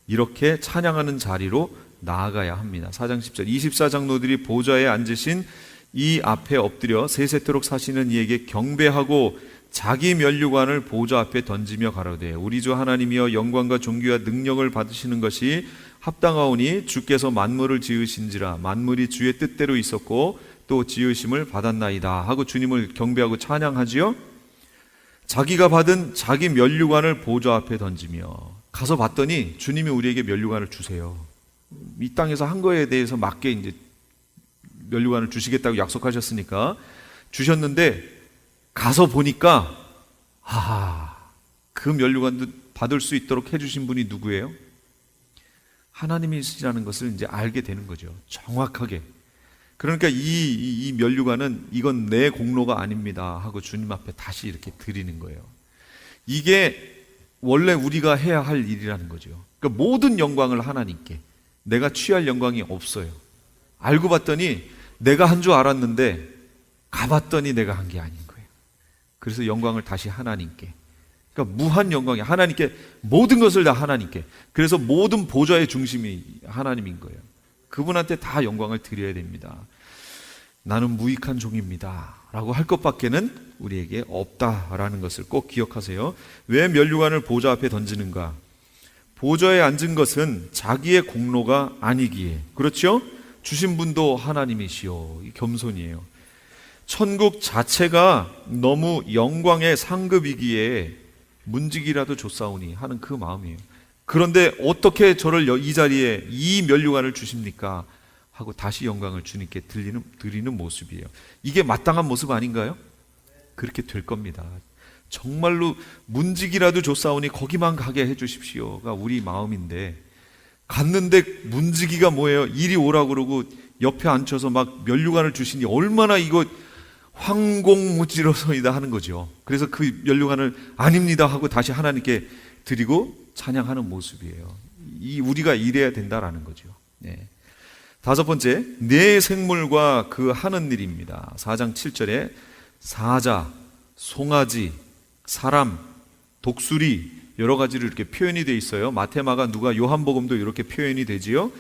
이렇게 찬양하는 자리로 나아가야 합니다. 4장 10절 24장로들이 보좌에 앉으신 이 앞에 엎드려 세세토록 사시는 이에게 경배하고 자기 면류관을 보좌 앞에 던지며 가로되 우리 주 하나님이여 영광과 존귀와 능력을 받으시는 것이 합당하오니 주께서 만물을 지으신지라 만물이 주의 뜻대로 있었고 또 지으심을 받았나이다 하고 주님을 경배하고 찬양하지요. 자기가 받은 자기 면류관을 보좌 앞에 던지며 가서 봤더니 주님이 우리에게 면류관을 주세요. 이 땅에서 한 거에 대해서 맞게 이제 면류관을 주시겠다고 약속하셨으니까 주셨는데 가서 보니까 그 면류관도 받을 수 있도록 해주신 분이 누구예요? 하나님이시라는 것을 이제 알게 되는 거죠. 정확하게. 그러니까 이 면류관은 이건 내 공로가 아닙니다 하고 주님 앞에 다시 이렇게 드리는 거예요. 이게 원래 우리가 해야 할 일이라는 거죠. 그러니까 모든 영광을 하나님께, 내가 취할 영광이 없어요. 알고 봤더니 내가 한 줄 알았는데 가봤더니 내가 한 게 아닌 거예요. 그래서 영광을 다시 하나님께, 그러니까 무한 영광이 하나님께, 모든 것을 다 하나님께. 그래서 모든 보좌의 중심이 하나님인 거예요. 그분한테 다 영광을 드려야 됩니다. 나는 무익한 종입니다 라고 할 것밖에는 우리에게 없다라는 것을 꼭 기억하세요. 왜 면류관을 보좌 앞에 던지는가? 보좌에 앉은 것은 자기의 공로가 아니기에, 그렇죠? 주신 분도 하나님이시오. 이 겸손이에요. 천국 자체가 너무 영광의 상급이기에 문지기라도 줬사오니 하는 그 마음이에요. 그런데 어떻게 저를 이 자리에 이 면류관을 주십니까? 하고 다시 영광을 주님께 드리는 모습이에요. 이게 마땅한 모습 아닌가요? 그렇게 될 겁니다. 정말로 문지기라도 줬사오니 거기만 가게 해주십시오가 우리 마음인데, 갔는데 문지기가 뭐예요? 이리 오라고 그러고 옆에 앉혀서 막 면류관을 주시니 얼마나 이거 황공무지로서이다 하는 거죠. 그래서 그 면류관을 아닙니다 하고 다시 하나님께 드리고 찬양하는 모습이에요. 우리가 이래야 된다라는 거죠. 네. 다섯 번째, 내 생물과 그 하는 일입니다. 4장 7절에 사자, 송아지, 사람, 독수리 여러 가지로 이렇게 표현이 되어 있어요. 마태마가, 누가, 요한복음도 이렇게 표현이 되지요.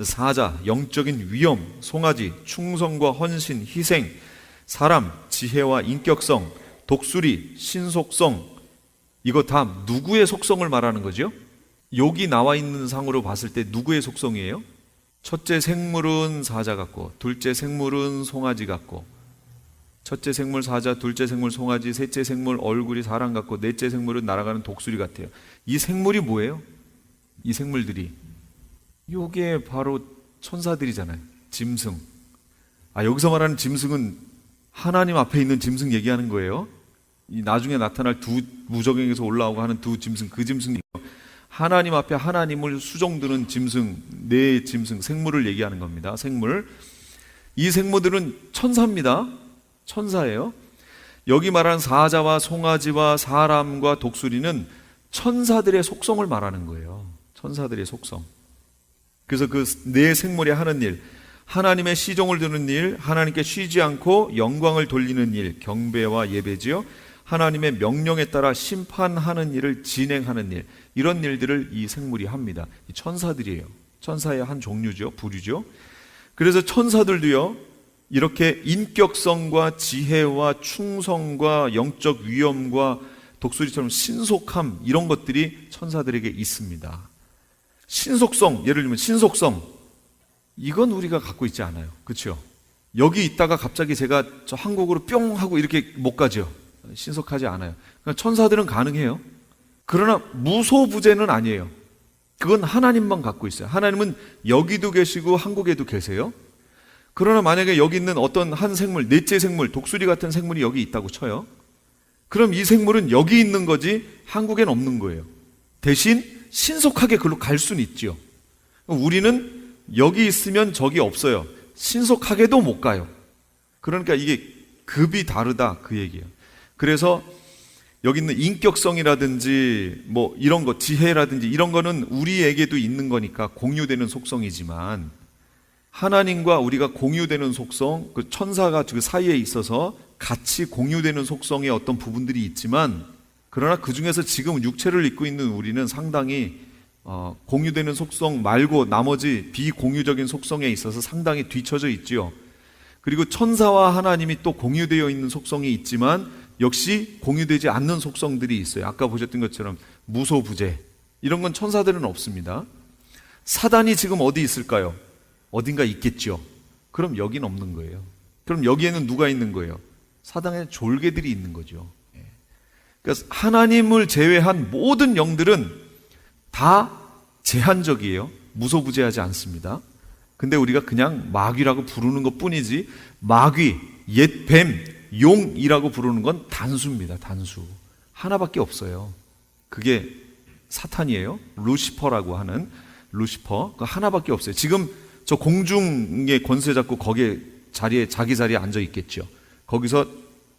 사자, 영적인 위엄, 송아지, 충성과 헌신, 희생, 사람, 지혜와 인격성, 독수리, 신속성, 이거 다 누구의 속성을 말하는 거죠? 여기 나와 있는 상으로 봤을 때 누구의 속성이에요? 첫째 생물은 사자 같고, 둘째 생물은 송아지 같고, 첫째 생물 사자, 둘째 생물 송아지, 셋째 생물 얼굴이 사람 같고, 넷째 생물은 날아가는 독수리 같아요. 이 생물이 뭐예요? 이 생물들이 요게 바로 천사들이잖아요. 짐승. 여기서 말하는 짐승은 하나님 앞에 있는 짐승 얘기하는 거예요. 이 나중에 나타날 두 무적행에서 올라오고 하는 두 짐승, 그 짐승, 하나님 앞에 하나님을 수종드는 짐승, 네 짐승, 생물을 얘기하는 겁니다. 생물. 이 생물들은 천사입니다. 천사예요. 여기 말하는 사자와 송아지와 사람과 독수리는 천사들의 속성을 말하는 거예요. 천사들의 속성. 그래서 그 네 생물이 하는 일, 하나님의 시종을 드는 일, 하나님께 쉬지 않고 영광을 돌리는 일, 경배와 예배지요. 하나님의 명령에 따라 심판하는 일을 진행하는 일, 이런 일들을 이 생물이 합니다. 이 천사들이에요. 천사의 한 종류죠, 부류죠. 그래서 천사들도요, 이렇게 인격성과 지혜와 충성과 영적 위엄과 독수리처럼 신속함, 이런 것들이 천사들에게 있습니다. 신속성, 예를 들면 신속성, 이건 우리가 갖고 있지 않아요. 그렇죠? 여기 있다가 갑자기 제가 저 한국으로 뿅 하고 이렇게 못 가죠. 신속하지 않아요. 그러니까 천사들은 가능해요. 그러나 무소부재는 아니에요. 그건 하나님만 갖고 있어요. 하나님은 여기도 계시고 한국에도 계세요. 그러나 만약에 여기 있는 어떤 한 생물, 넷째 생물, 독수리 같은 생물이 여기 있다고 쳐요. 그럼 이 생물은 여기 있는 거지 한국엔 없는 거예요. 대신 신속하게 그걸로 갈 수는 있죠. 우리는 여기 있으면 저기 없어요. 신속하게도 못 가요. 그러니까 이게 급이 다르다, 그 얘기예요. 그래서 여기 있는 인격성이라든지 뭐 이런 거, 지혜라든지 이런 거는 우리에게도 있는 거니까 공유되는 속성이지만, 하나님과 우리가 공유되는 속성, 그 천사가 그 사이에 있어서 같이 공유되는 속성의 어떤 부분들이 있지만, 그러나 그 중에서 지금 육체를 입고 있는 우리는 상당히 공유되는 속성 말고 나머지 비공유적인 속성에 있어서 상당히 뒤처져 있지요. 그리고 천사와 하나님이 또 공유되어 있는 속성이 있지만 역시 공유되지 않는 속성들이 있어요. 아까 보셨던 것처럼 무소부재, 이런 건 천사들은 없습니다. 사단이 지금 어디 있을까요? 어딘가 있겠죠. 그럼 여긴 없는 거예요. 그럼 여기에는 누가 있는 거예요? 사단의 졸개들이 있는 거죠. 그러니까 하나님을 제외한 모든 영들은 다 제한적이에요. 무소부재하지 않습니다. 근데 우리가 그냥 마귀라고 부르는 것 뿐이지, 마귀, 옛 뱀, 용이라고 부르는 건 단수입니다. 단수. 하나밖에 없어요. 그게 사탄이에요. 루시퍼라고 하는 루시퍼. 그 하나밖에 없어요. 지금 저 공중의 권세 잡고 거기에 자기 자리에 앉아 있겠죠. 거기서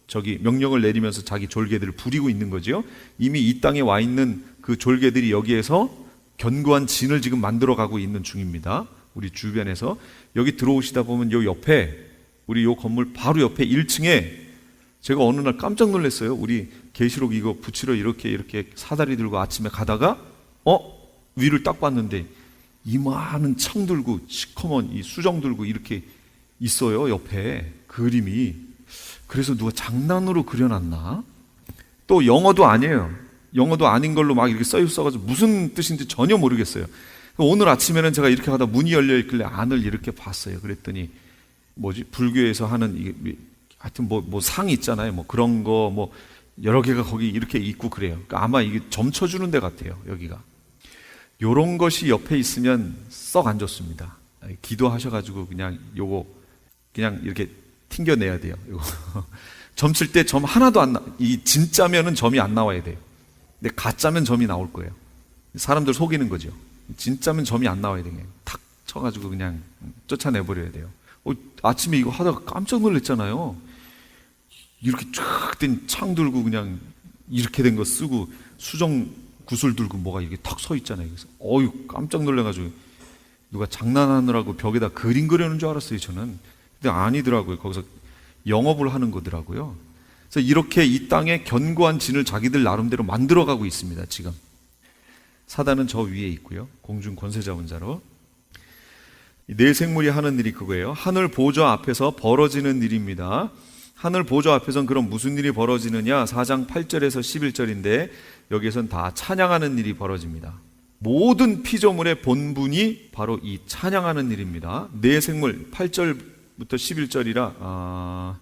저기 명령을 내리면서 자기 졸개들을 부리고 있는 거죠. 이미 이 땅에 와 있는 그 졸개들이 여기에서 견고한 진을 지금 만들어 가고 있는 중입니다. 우리 주변에서. 여기 들어오시다 보면 요 옆에, 우리 요 건물 바로 옆에 1층에 제가 어느 날 깜짝 놀랐어요. 우리 계시록 이거 붙이러 이렇게 사다리 들고 아침에 가다가 위를 딱 봤는데 이만한 창 들고 시커먼 이 수정 들고 이렇게 있어요. 옆에 그림이. 그래서 누가 장난으로 그려놨나? 또 영어도 아니에요. 영어도 아닌 걸로 막 이렇게 써가지고 무슨 뜻인지 전혀 모르겠어요. 오늘 아침에는 제가 이렇게 가다 문이 열려 있길래 안을 이렇게 봤어요. 그랬더니 불교에서 하는 하여튼 뭐 상 있잖아요. 뭐 그런 거 뭐 여러 개가 거기 이렇게 있고 그래요. 그러니까 아마 이게 점쳐주는 데 같아요. 여기가. 요런 것이 옆에 있으면 썩 안 좋습니다. 기도하셔가지고 그냥 요거 그냥 이렇게 튕겨내야 돼요. 요거. 점칠 때 점 하나도 안 이 진짜면은 점이 안 나와야 돼요. 근데 가짜면 점이 나올 거예요. 사람들 속이는 거죠. 진짜면 점이 안 나와야 돼요. 그냥 탁 쳐가지고 그냥 쫓아내버려야 돼요. 아침에 이거 하다가 깜짝 놀랐잖아요. 이렇게 쫙 된 창 들고 그냥 이렇게 된 거 쓰고 수정 구슬 들고 뭐가 이렇게 탁 서 있잖아요. 그래서 깜짝 놀래가지고 누가 장난하느라고 벽에다 그림 그려놓은 줄 알았어요. 저는. 근데 아니더라고요. 거기서 영업을 하는 거더라고요. 그래서 이렇게 이 땅에 견고한 진을 자기들 나름대로 만들어가고 있습니다. 지금 사단은 저 위에 있고요. 공중 권세자원자로. 네 생물이 하는 일이 그거예요. 하늘 보좌 앞에서 벌어지는 일입니다. 하늘 보좌 앞에서는 그럼 무슨 일이 벌어지느냐? 4장 8절에서 11절인데 여기에선 다 찬양하는 일이 벌어집니다. 모든 피조물의 본분이 바로 이 찬양하는 일입니다. 네 생물 8절부터 11절이라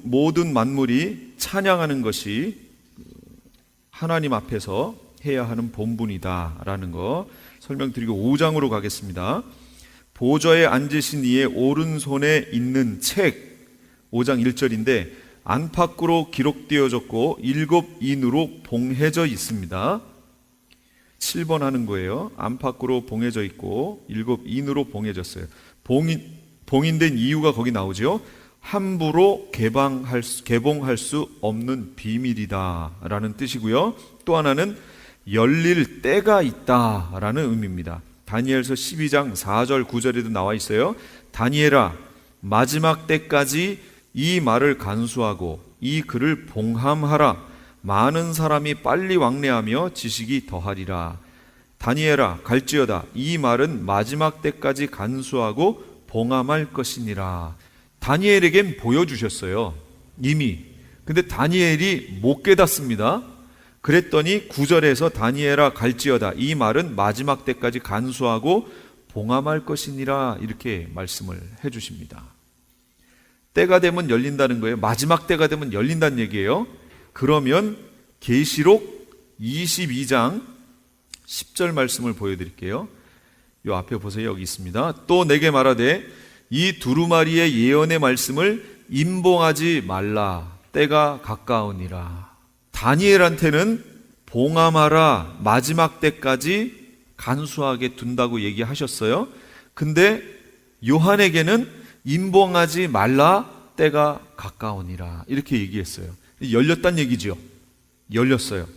모든 만물이 찬양하는 것이 하나님 앞에서 해야 하는 본분이다라는 거 설명드리고 5장으로 가겠습니다. 보좌에 앉으신 이의 오른손에 있는 책 5장 1절인데 안팎으로 기록되어졌고 7인으로 봉해져 있습니다. 7번 하는 거예요. 안팎으로 봉해져 있고 7인으로 봉해졌어요. 봉인된 이유가 거기 나오죠. 함부로 개봉할 수 없는 비밀이다 라는 뜻이고요. 또 하나는 열릴 때가 있다 라는 의미입니다. 다니엘서 12장 4절 9절에도 나와 있어요. 다니엘아, 마지막 때까지 이 말을 간수하고 이 글을 봉함하라. 많은 사람이 빨리 왕래하며 지식이 더하리라. 다니엘아, 갈지어다. 이 말은 마지막 때까지 간수하고 봉함할 것이니라. 다니엘에겐 보여주셨어요. 이미. 근데 다니엘이 못 깨닫습니다. 그랬더니 9절에서 다니엘아 갈지어다. 이 말은 마지막 때까지 간수하고 봉함할 것이니라. 이렇게 말씀을 해주십니다. 때가 되면 열린다는 거예요. 마지막 때가 되면 열린다는 얘기예요. 그러면 계시록 22장 10절 말씀을 보여드릴게요. 요 앞에 보세요. 여기 있습니다. 또 내게 말하되 이 두루마리의 예언의 말씀을 임봉하지 말라. 때가 가까우니라. 다니엘한테는 봉함하라. 마지막 때까지 간수하게 둔다고 얘기하셨어요. 근데 요한에게는 임봉하지 말라. 때가 가까우니라. 이렇게 얘기했어요. 열렸단 얘기죠. 열렸어요.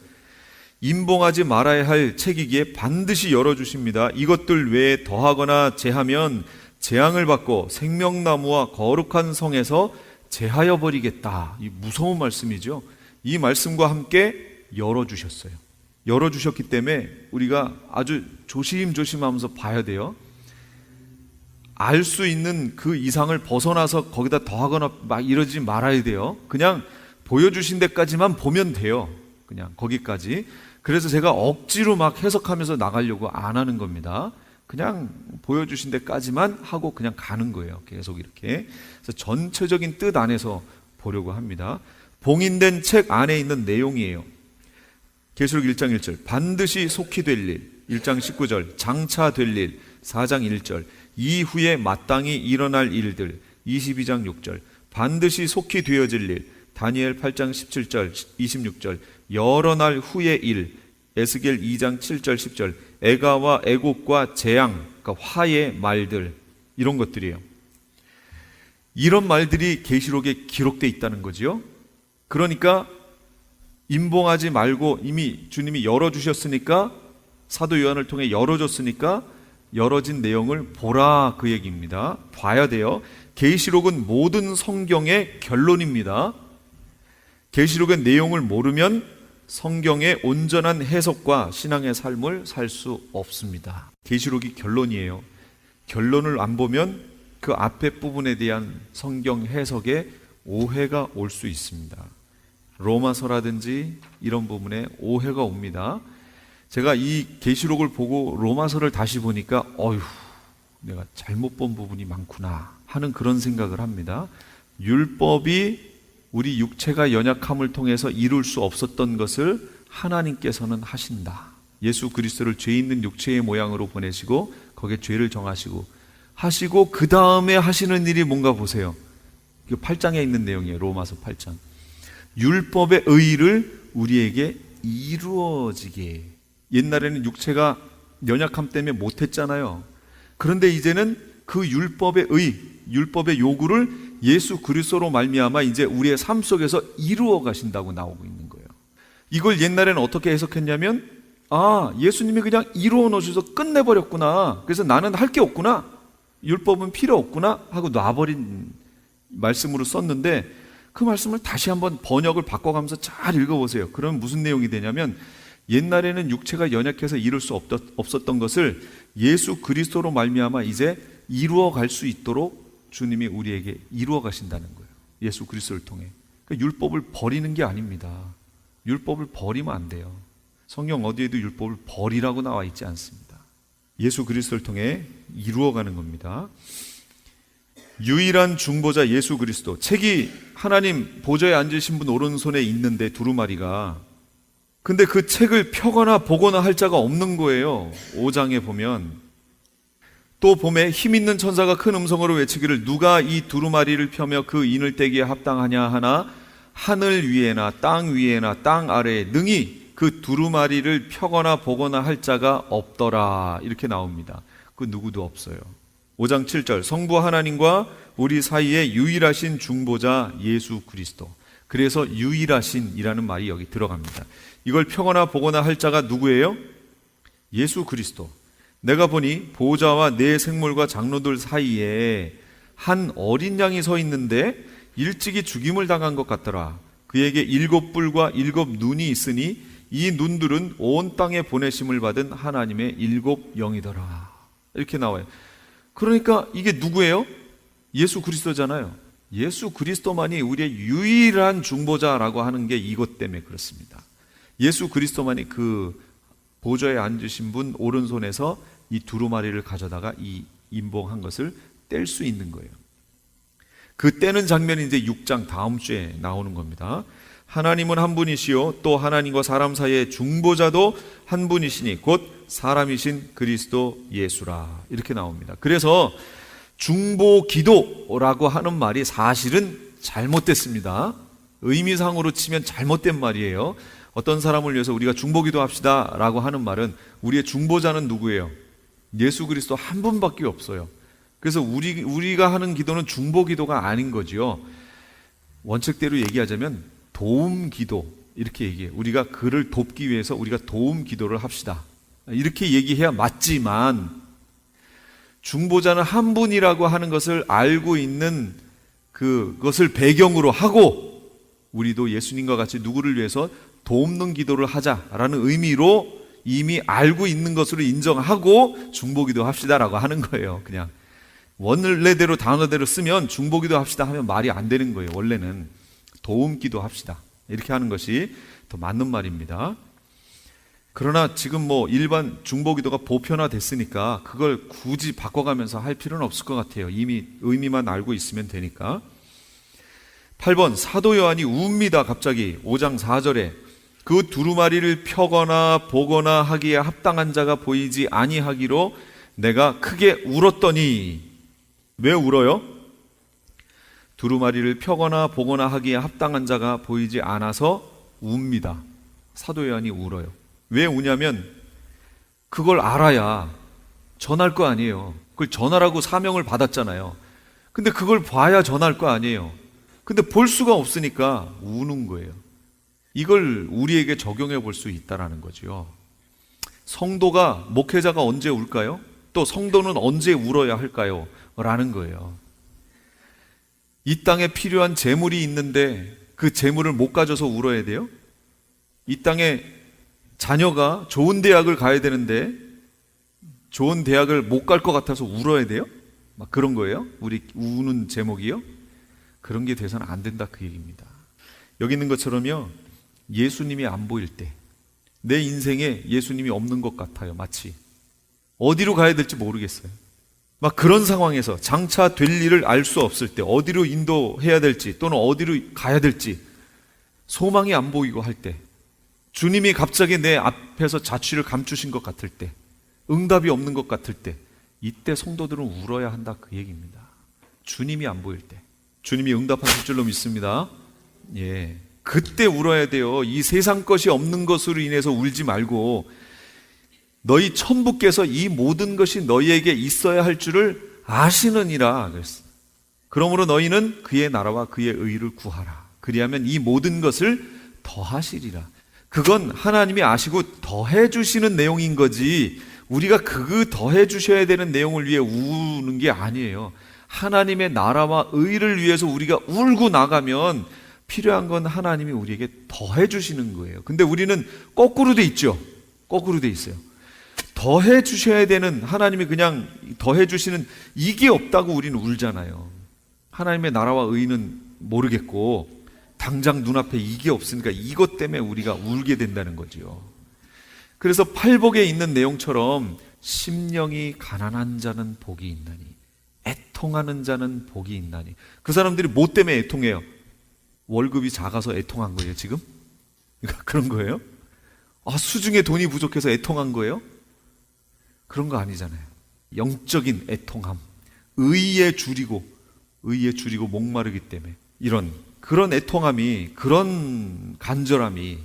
임봉하지 말아야 할 책이기에 반드시 열어주십니다. 이것들 외에 더하거나 제하면 재앙을 받고 생명나무와 거룩한 성에서 제하여 버리겠다. 이 무서운 말씀이죠. 이 말씀과 함께 열어주셨어요. 열어주셨기 때문에 우리가 아주 조심조심하면서 봐야 돼요. 알 수 있는 그 이상을 벗어나서 거기다 더하거나 막 이러지 말아야 돼요. 그냥 보여주신 데까지만 보면 돼요. 그냥 거기까지. 그래서 제가 억지로 막 해석하면서 나가려고 안 하는 겁니다. 그냥 보여주신 데까지만 하고 그냥 가는 거예요. 계속 이렇게. 그래서 전체적인 뜻 안에서 보려고 합니다. 봉인된 책 안에 있는 내용이에요. 계시록 1장 1절 반드시 속히 될 일, 1장 19절 장차 될 일, 4장 1절 이후에 마땅히 일어날 일들, 22장 6절 반드시 속히 되어질 일, 다니엘 8장 17절 26절 여러 날 후의 일, 에스겔 2장 7절 10절 애가와 애곡과 재앙, 그러니까 화의 말들, 이런 것들이에요. 이런 말들이 계시록에 기록되어 있다는 거지요. 그러니까 임봉하지 말고 이미 주님이 열어주셨으니까, 사도 요한을 통해 열어줬으니까 열어진 내용을 보라, 그 얘기입니다. 봐야 돼요. 계시록은 모든 성경의 결론입니다. 계시록의 내용을 모르면 성경의 온전한 해석과 신앙의 삶을 살 수 없습니다. 계시록이 결론이에요. 결론을 안 보면 그 앞에 부분에 대한 성경 해석에 오해가 올 수 있습니다. 로마서라든지 이런 부분에 오해가 옵니다. 제가 이 계시록을 보고 로마서를 다시 보니까 어휴, 내가 잘못 본 부분이 많구나 하는 그런 생각을 합니다. 율법이 우리 육체가 연약함을 통해서 이룰 수 없었던 것을 하나님께서는 하신다. 예수 그리스도를 죄 있는 육체의 모양으로 보내시고 거기에 죄를 정하시고 하시고 그 다음에 하시는 일이 뭔가 보세요. 8장에 있는 내용이에요. 로마서 8장. 율법의 의를 우리에게 이루어지게. 옛날에는 육체가 연약함 때문에 못했잖아요. 그런데 이제는 그 율법의 의, 율법의 요구를 예수 그리스도로 말미암아 이제 우리의 삶 속에서 이루어 가신다고 나오고 있는 거예요. 이걸 옛날에는 어떻게 해석했냐면, 아, 예수님이 그냥 이루어 놓으셔서 끝내버렸구나. 그래서 나는 할 게 없구나. 율법은 필요 없구나 하고 놔버린 말씀으로 썼는데, 그 말씀을 다시 한번 번역을 바꿔가면서 잘 읽어보세요. 그럼 무슨 내용이 되냐면, 옛날에는 육체가 연약해서 이룰 수 없었던 것을 예수 그리스도로 말미암아 이제 이루어 갈 수 있도록 주님이 우리에게 이루어 가신다는 거예요. 예수 그리스도를 통해. 그러니까 율법을 버리는 게 아닙니다. 율법을 버리면 안 돼요. 성경 어디에도 율법을 버리라고 나와 있지 않습니다. 예수 그리스도를 통해 이루어 가는 겁니다. 유일한 중보자 예수 그리스도. 책이 하나님 보좌에 앉으신 분 오른손에 있는데, 두루마리가. 근데 그 책을 펴거나 보거나 할 자가 없는 거예요. 5장에 보면. 또 봄에 힘 있는 천사가 큰 음성으로 외치기를, 누가 이 두루마리를 펴며 그 인을 떼기에 합당하냐 하나, 하늘 위에나 땅 위에나 땅 아래에 능히 그 두루마리를 펴거나 보거나 할 자가 없더라. 이렇게 나옵니다. 그 누구도 없어요. 5장 7절 성부 하나님과 우리 사이에 유일하신 중보자 예수 그리스도. 그래서 유일하신이라는 말이 여기 들어갑니다. 이걸 펴거나 보거나 할 자가 누구예요? 예수 그리스도. 내가 보니 보좌와 네 생물과 장로들 사이에 한 어린 양이 서 있는데 일찍이 죽임을 당한 것 같더라. 그에게 7뿔과 7눈이 있으니 이 눈들은 온 땅에 보내심을 받은 하나님의 7영이더라. 이렇게 나와요. 그러니까 이게 누구예요? 예수 그리스도잖아요. 예수 그리스도만이 우리의 유일한 중보자라고 하는 게 이것 때문에 그렇습니다. 예수 그리스도만이 그 보좌에 앉으신 분 오른손에서 이 두루마리를 가져다가 이 임봉한 것을 뗄 수 있는 거예요. 그 떼는 장면이 이제 6장 다음 주에 나오는 겁니다. 하나님은 한 분이시요 또 하나님과 사람 사이의 중보자도 한 분이시니 곧 사람이신 그리스도 예수라. 이렇게 나옵니다. 그래서 중보 기도라고 하는 말이 사실은 잘못됐습니다. 의미상으로 치면 잘못된 말이에요. 어떤 사람을 위해서 우리가 중보 기도합시다 라고 하는 말은, 우리의 중보자는 누구예요? 예수 그리스도 한 분밖에 없어요. 그래서 우리가 하는 기도는 중보 기도가 아닌 거지요. 원칙대로 얘기하자면 도움 기도, 이렇게 얘기해요. 우리가 그를 돕기 위해서 우리가 도움 기도를 합시다, 이렇게 얘기해야 맞지만, 중보자는 한 분이라고 하는 것을 알고 있는 그것을 배경으로 하고 우리도 예수님과 같이 누구를 위해서 돕는 기도를 하자라는 의미로 이미 알고 있는 것으로 인정하고 중보기도 합시다라고 하는 거예요. 그냥 원래대로 단어대로 쓰면 중보기도 합시다 하면 말이 안 되는 거예요. 원래는 도움기도 합시다 이렇게 하는 것이 더 맞는 말입니다. 그러나 지금 일반 중보기도가 보편화됐으니까 그걸 굳이 바꿔가면서 할 필요는 없을 것 같아요. 이미 의미만 알고 있으면 되니까. 8번 사도 요한이 웁니다. 갑자기 5장 4절에 그 두루마리를 펴거나 보거나 하기에 합당한 자가 보이지 아니하기로 내가 크게 울었더니. 왜 울어요? 두루마리를 펴거나 보거나 하기에 합당한 자가 보이지 않아서 웁니다. 사도 요한이 울어요. 왜 우냐면 그걸 알아야 전할 거 아니에요. 그걸 전하라고 사명을 받았잖아요. 근데 그걸 봐야 전할 거 아니에요. 근데 볼 수가 없으니까 우는 거예요. 이걸 우리에게 적용해 볼 수 있다라는 거죠. 성도가, 목회자가 언제 울까요? 또 성도는 언제 울어야 할까요? 라는 거예요. 이 땅에 필요한 재물이 있는데 그 재물을 못 가져서 울어야 돼요? 이 땅에 자녀가 좋은 대학을 가야 되는데 좋은 대학을 못 갈 것 같아서 울어야 돼요? 막 그런 거예요? 우리 우는 제목이요? 그런 게 돼서는 안 된다 그 얘기입니다. 여기 있는 것처럼요, 예수님이 안 보일 때, 내 인생에 예수님이 없는 것 같아요. 마치 어디로 가야 될지 모르겠어요. 막 그런 상황에서 장차 될 일을 알 수 없을 때, 어디로 인도해야 될지 또는 어디로 가야 될지 소망이 안 보이고 할 때, 주님이 갑자기 내 앞에서 자취를 감추신 것 같을 때, 응답이 없는 것 같을 때, 이때 성도들은 울어야 한다 그 얘기입니다. 주님이 안 보일 때, 주님이 응답하실 줄로 믿습니다. 예, 그때 울어야 돼요. 이 세상 것이 없는 것으로 인해서 울지 말고 너희 천부께서 이 모든 것이 너희에게 있어야 할 줄을 아시느니라 그랬어요. 그러므로 너희는 그의 나라와 그의 의를 구하라. 그리하면 이 모든 것을 더하시리라. 그건 하나님이 아시고 더해 주시는 내용인 거지, 우리가 그 더해 주셔야 되는 내용을 위해 우는 게 아니에요. 하나님의 나라와 의를 위해서 우리가 울고 나가면 필요한 건 하나님이 우리에게 더해 주시는 거예요. 근데 우리는 거꾸로 돼 있죠. 거꾸로 돼 있어요. 더해 주셔야 되는, 하나님이 그냥 더해 주시는 이게 없다고 우리는 울잖아요. 하나님의 나라와 의는 모르겠고 당장 눈앞에 이게 없으니까 이것 때문에 우리가 울게 된다는 거죠. 그래서 팔복에 있는 내용처럼 심령이 가난한 자는 복이 있나니, 애통하는 자는 복이 있나니. 그 사람들이 뭐 때문에 애통해요? 월급이 작아서 애통한 거예요 지금? 그런 거예요? 수중에 돈이 부족해서 애통한 거예요? 그런 거 아니잖아요. 영적인 애통함, 의에 줄이고 목마르기 때문에 그런 애통함이, 그런 간절함이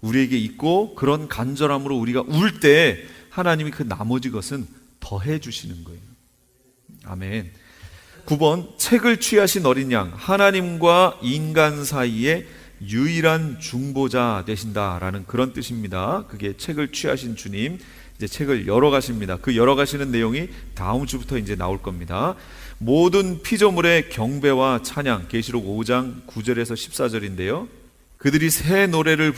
우리에게 있고, 그런 간절함으로 우리가 울 때 하나님이 그 나머지 것은 더해 주시는 거예요. 아멘. 9번 책을 취하신 어린 양, 하나님과 인간 사이에 유일한 중보자 되신다라는 그런 뜻입니다. 그게 책을 취하신 주님, 이제 책을 열어가십니다. 그 열어가시는 내용이 다음 주부터 이제 나올 겁니다. 모든 피조물의 경배와 찬양, 계시록 5장 9절에서 14절인데요. 그들이 새 노래를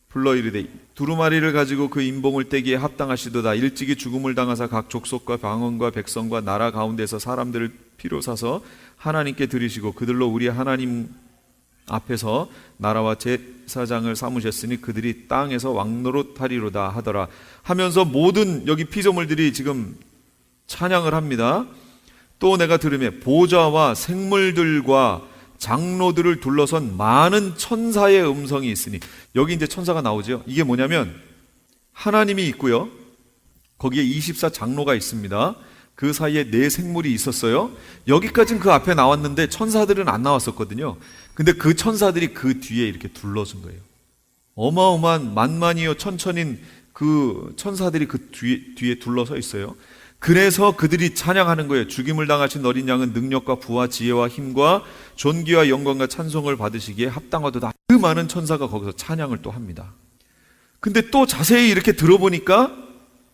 불러 이르되 두루마리를 가지고 그 인봉을 떼기에 합당하시도다. 일찍이 죽음을 당하사 각 족속과 방언과 백성과 나라 가운데서 사람들을 피로 사서 하나님께 드리시고 그들로 우리 하나님 앞에서 나라와 제사장을 삼으셨으니 그들이 땅에서 왕노릇하리로다 하더라 하면서 모든 여기 피조물들이 지금 찬양을 합니다. 또 내가 들으며 보좌와 생물들과 장로들을 둘러선 많은 천사의 음성이 있으니, 여기 이제 천사가 나오죠. 이게 뭐냐면 하나님이 있고요, 거기에 24장로가 있습니다. 그 사이에 4생물이 있었어요. 여기까지는 그 앞에 나왔는데 천사들은 안 나왔었거든요. 근데 그 천사들이 그 뒤에 이렇게 둘러선 거예요. 어마어마한 만만이요 천천인 그 천사들이 그 뒤에 둘러서 있어요. 그래서 그들이 찬양하는 거예요. 죽임을 당하신 어린 양은 능력과 부와 지혜와 힘과 존귀와 영광과 찬송을 받으시기에 합당하도다. 그 많은 천사가 거기서 찬양을 또 합니다. 근데 또 자세히 이렇게 들어보니까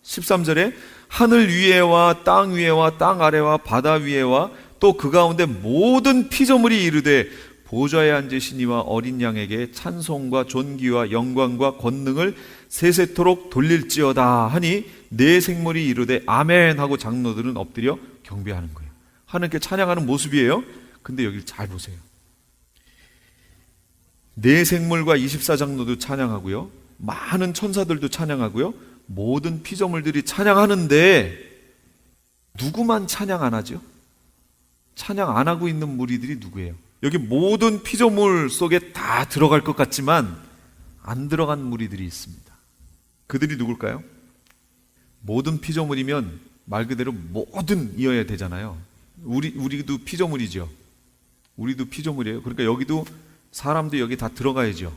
13절에 하늘 위에와 땅 위에와 땅 아래와 바다 위에와 또 그 가운데 모든 피조물이 이르되 보좌에 앉으시니와 어린 양에게 찬송과 존귀와 영광과 권능을 세세토록 돌릴지어다 하니 네 생물이 이르되 아멘 하고 장로들은 엎드려 경배하는 거예요. 하나님께 찬양하는 모습이에요. 근데 여기를 잘 보세요. 네 생물과 24장로도 찬양하고요, 많은 천사들도 찬양하고요, 모든 피조물들이 찬양하는데 누구만 찬양 안 하죠? 찬양 안 하고 있는 무리들이 누구예요? 여기 모든 피조물 속에 다 들어갈 것 같지만 안 들어간 무리들이 있습니다. 그들이 누굴까요? 모든 피조물이면 말 그대로 모든 이어야 되잖아요. 우리도 피조물이죠. 우리도 피조물이에요. 그러니까 여기도 사람도 여기 다 들어가야죠.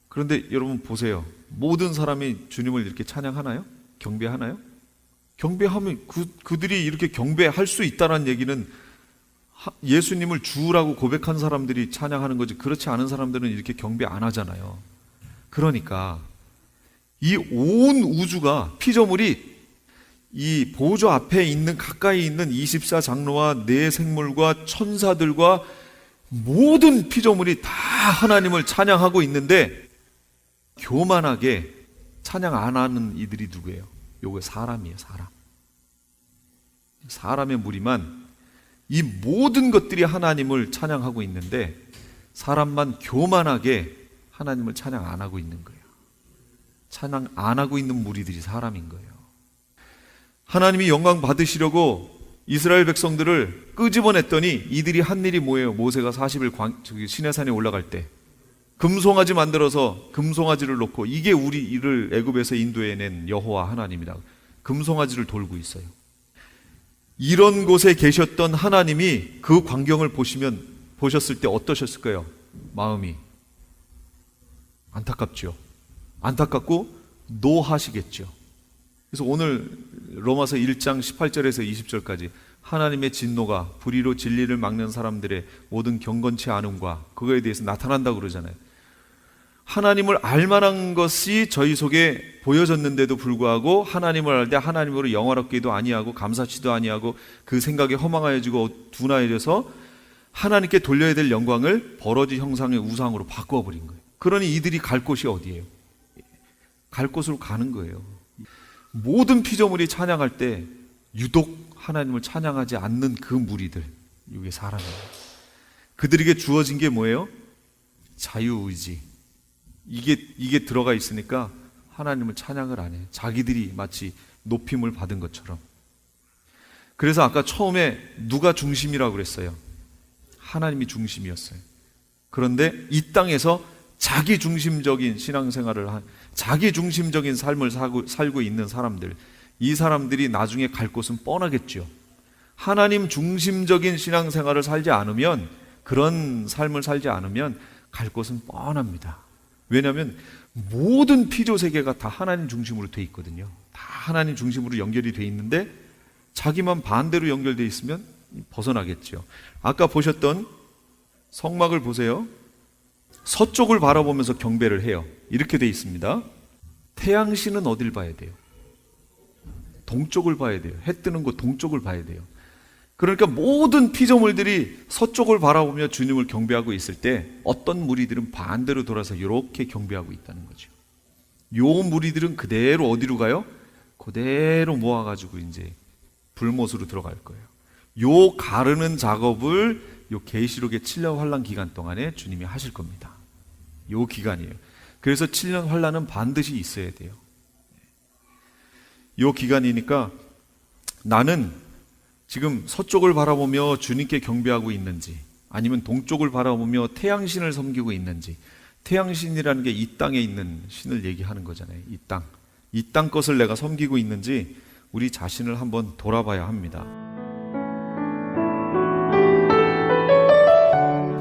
그런데 여러분 보세요. 모든 사람이 주님을 이렇게 찬양하나요? 경배하나요? 경배하면 그들이 이렇게 경배할 수 있다는 얘기는 예수님을 주라고 고백한 사람들이 찬양하는 거지, 그렇지 않은 사람들은 이렇게 경배 안 하잖아요. 그러니까 이 온 우주가, 피조물이 이 보좌 앞에 있는, 가까이 있는 24장로와 네 생물과 천사들과 모든 피조물이 다 하나님을 찬양하고 있는데 교만하게 찬양 안 하는 이들이 누구예요? 요거 사람이에요. 사람의 무리만 이 모든 것들이 하나님을 찬양하고 있는데 사람만 교만하게 하나님을 찬양 안 하고 있는 거예요. 찬양 안 하고 있는 무리들이 사람인 거예요. 하나님이 영광 받으시려고 이스라엘 백성들을 끄집어냈더니 이들이 한 일이 뭐예요? 모세가 40일 시내산에 올라갈 때 금송아지 만들어서 금송아지를 놓고, 이게 우리를 애굽에서 인도해낸 여호와 하나님이다. 금송아지를 돌고 있어요. 이런 곳에 계셨던 하나님이 그 광경을 보셨을 때 어떠셨을까요? 마음이 안타깝죠. 안타깝고 노하시겠죠. 그래서 오늘 로마서 1장 18절에서 20절까지 하나님의 진노가 불의로 진리를 막는 사람들의 모든 경건치 않음과 그거에 대해서 나타난다고 그러잖아요. 하나님을 알만한 것이 저희 속에 보여졌는데도 불구하고 하나님을 알 때 하나님으로 영화롭기도 아니하고 감사치도 아니하고 그 생각에 허망하여지고 둔하여져서 하나님께 돌려야 될 영광을 버러지 형상의 우상으로 바꿔버린 거예요. 그러니 이들이 갈 곳이 어디예요? 갈 곳으로 가는 거예요. 모든 피조물이 찬양할 때 유독 하나님을 찬양하지 않는 그 무리들, 이게 사람이에요. 그들에게 주어진 게 뭐예요? 자유의지. 이게 들어가 있으니까 하나님을 찬양을 안 해요. 자기들이 마치 높임을 받은 것처럼. 그래서 아까 처음에 누가 중심이라고 그랬어요? 하나님이 중심이었어요. 그런데 이 땅에서 자기 중심적인 신앙생활을 자기 중심적인 삶을 살고 있는 사람들, 이 사람들이 나중에 갈 곳은 뻔하겠죠. 하나님 중심적인 신앙생활을 살지 않으면, 그런 삶을 살지 않으면 갈 곳은 뻔합니다. 왜냐하면 모든 피조세계가 다 하나님 중심으로 돼 있거든요. 다 하나님 중심으로 연결이 돼 있는데 자기만 반대로 연결돼 있으면 벗어나겠죠. 아까 보셨던 성막을 보세요. 서쪽을 바라보면서 경배를 해요. 이렇게 돼 있습니다. 태양신은 어딜 봐야 돼요? 동쪽을 봐야 돼요. 해 뜨는 곳 동쪽을 봐야 돼요. 그러니까 모든 피조물들이 서쪽을 바라보며 주님을 경배하고 있을 때 어떤 무리들은 반대로 돌아서 이렇게 경배하고 있다는 거죠. 요 무리들은 그대로 어디로 가요? 그대로 모아가지고 이제 불못으로 들어갈 거예요. 요 가르는 작업을 요 계시록의 7년 환란 기간 동안에 주님이 하실 겁니다. 요 기간이에요. 그래서 7년 환란은 반드시 있어야 돼요. 요 기간이니까 나는 지금 서쪽을 바라보며 주님께 경배하고 있는지, 아니면 동쪽을 바라보며 태양신을 섬기고 있는지, 태양신이라는 게 이 땅에 있는 신을 얘기하는 거잖아요. 이 땅 것을 내가 섬기고 있는지 우리 자신을 한번 돌아봐야 합니다.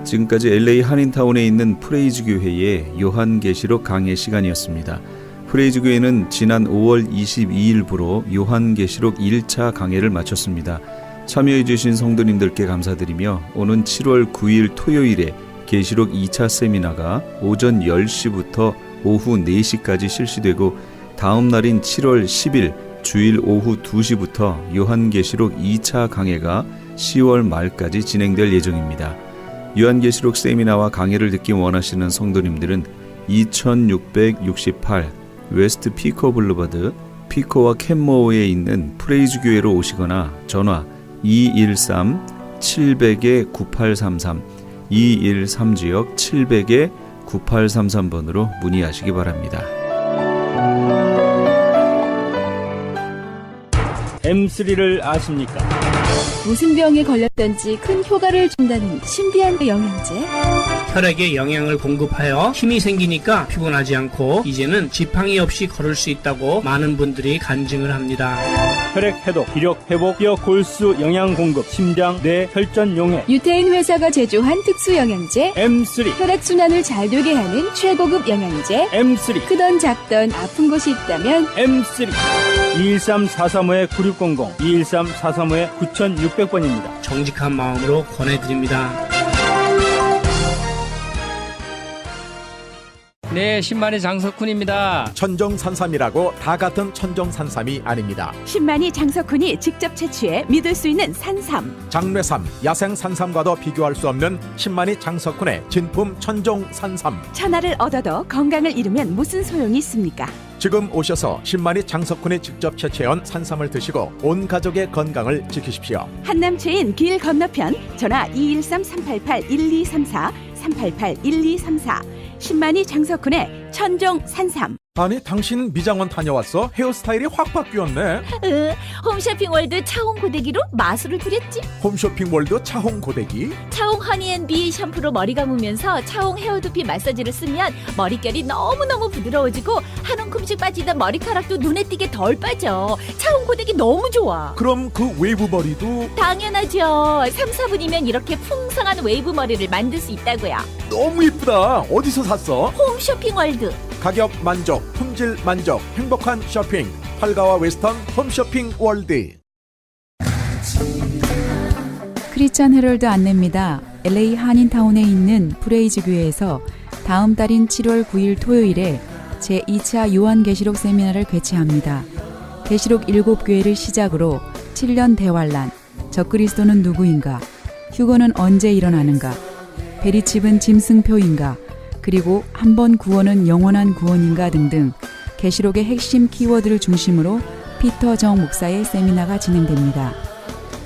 지금까지 LA 한인타운에 있는 프레이즈 교회의 요한계시록 강해 시간이었습니다. 프레이즈 교회는 지난 5월 22일부로 요한계시록 1차 강해를 마쳤습니다. 참여해 주신 성도님들께 감사드리며 오는 7월 9일 토요일에 계시록 2차 세미나가 오전 10시부터 오후 4시까지 실시되고 다음 날인 7월 10일 주일 오후 2시부터 요한계시록 2차 강해가 10월 말까지 진행될 예정입니다. 요한계시록 세미나와 강해를 듣기 원하시는 성도님들은 2668 웨스트 피코 블루버드 피코와 캔모어에 있는 프레이즈 교회로 오시거나 전화 213-700-9833 213지역 700-9833번으로 문의하시기 바랍니다. M3를 아십니까? 무슨 병에 걸렸던지 큰 효과를 준다는 신비한 영양제. 혈액에 영양을 공급하여 힘이 생기니까 피곤하지 않고 이제는 지팡이 없이 걸을 수 있다고 많은 분들이 간증을 합니다. 혈액 해독, 기력 회복, 뼈 골수 영양 공급, 심장, 뇌, 혈전 용해. 유태인 회사가 제조한 특수 영양제. M3, 혈액 순환을 잘 되게 하는 최고급 영양제. M3, 크던 작던 아픈 곳이 있다면 M3. 213-435-9600, 213-435-9600번입니다. 정직한 마음으로 권해드립니다. 네, 신만의 장석훈입니다. 천정산삼이라고 다 같은 천정산삼이 아닙니다. 신만이 장석훈이 직접 채취해 믿을 수 있는 산삼. 장례삼, 야생산삼과도 비교할 수 없는 신만이 장석훈의 진품 천정산삼. 천하를 얻어도 건강을 잃으면 무슨 소용이 있습니까? 지금 오셔서 신만이 장석훈이 직접 채취해온 산삼을 드시고 온 가족의 건강을 지키십시오. 한남체인 길 건너편 전화 213-388-1234 388-1234 신만이 장석훈의 천정 산삼. 아니 당신 미장원 다녀왔어? 헤어스타일이 확 바뀌었네. 홈쇼핑 월드 차홍 고데기로 마술을 부렸지. 홈쇼핑 월드 차홍 고데기. 차홍 허니앤비 샴푸로 머리 감으면서 차홍 헤어두피 마사지를 쓰면 머릿결이 너무너무 부드러워지고 한 움큼씩 빠지던 머리카락도 눈에 띄게 덜 빠져. 차홍 고데기 너무 좋아. 그럼 그 웨이브 머리도? 당연하죠. 3, 4분이면 이렇게 풍성한 웨이브 머리를 만들 수 있다고요. 너무 이쁘다. 어디서 샀어? 홈쇼핑 월드. 가격 만족, 품질 만족, 행복한 쇼핑. 팔가와 웨스턴 홈쇼핑 월드. 크리스찬 헤럴드 안내입니다. LA 한인타운에 있는 프레이즈 교회에서 다음 달인 7월 9일 토요일에 제2차 요한계시록 세미나를 개최합니다. 계시록 7교회를 시작으로 7년 대환란, 적그리스도는 누구인가, 휴거는 언제 일어나는가, 베리칩은 짐승표인가, 그리고 한 번 구원은 영원한 구원인가 등등 계시록의 핵심 키워드를 중심으로 피터 정 목사의 세미나가 진행됩니다.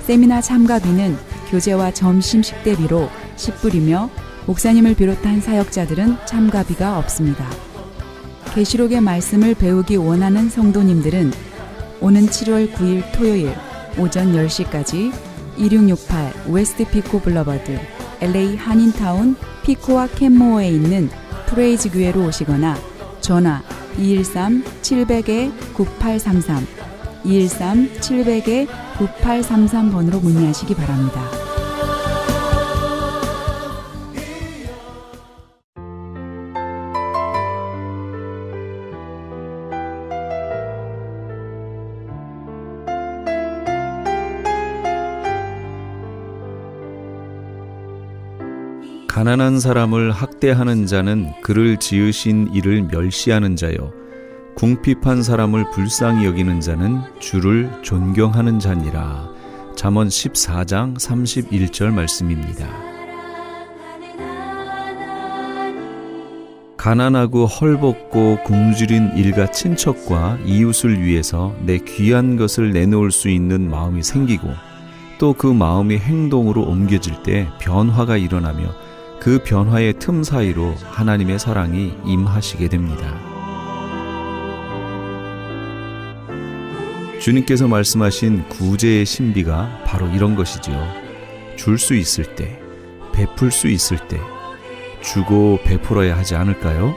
세미나 참가비는 교재와 점심 식대비로 10불이며 목사님을 비롯한 사역자들은 참가비가 없습니다. 계시록의 말씀을 배우기 원하는 성도님들은 오는 7월 9일 토요일 오전 10시까지 2668 웨스트 피코 블러버드 LA 한인타운 피코와 캔모어에 있는 프레이즈 교회로 오시거나 전화 213-700-9833 213-700-9833번으로 문의하시기 바랍니다. 가난한 사람을 학대하는 자는 그를 지으신 이를 멸시하는 자요 궁핍한 사람을 불쌍히 여기는 자는 주를 존경하는 자니라. 잠언 14장 31절 말씀입니다. 가난하고 헐벗고 굶주린 일가 친척과 이웃을 위해서 내 귀한 것을 내놓을 수 있는 마음이 생기고 또 그 마음이 행동으로 옮겨질 때 변화가 일어나며 그 변화의 틈 사이로 하나님의 사랑이 임하시게 됩니다. 주님께서 말씀하신 구제의 신비가 바로 이런 것이지요. 줄 수 있을 때, 베풀 수 있을 때 주고 베풀어야 하지 않을까요?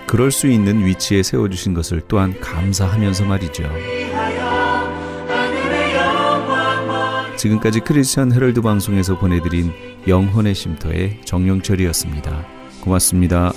그럴 수 있는 위치에 세워주신 것을 또한 감사하면서 말이죠. 지금까지 크리스천 헤럴드 방송에서 보내드린 영혼의 쉼터의 정영철이었습니다. 고맙습니다.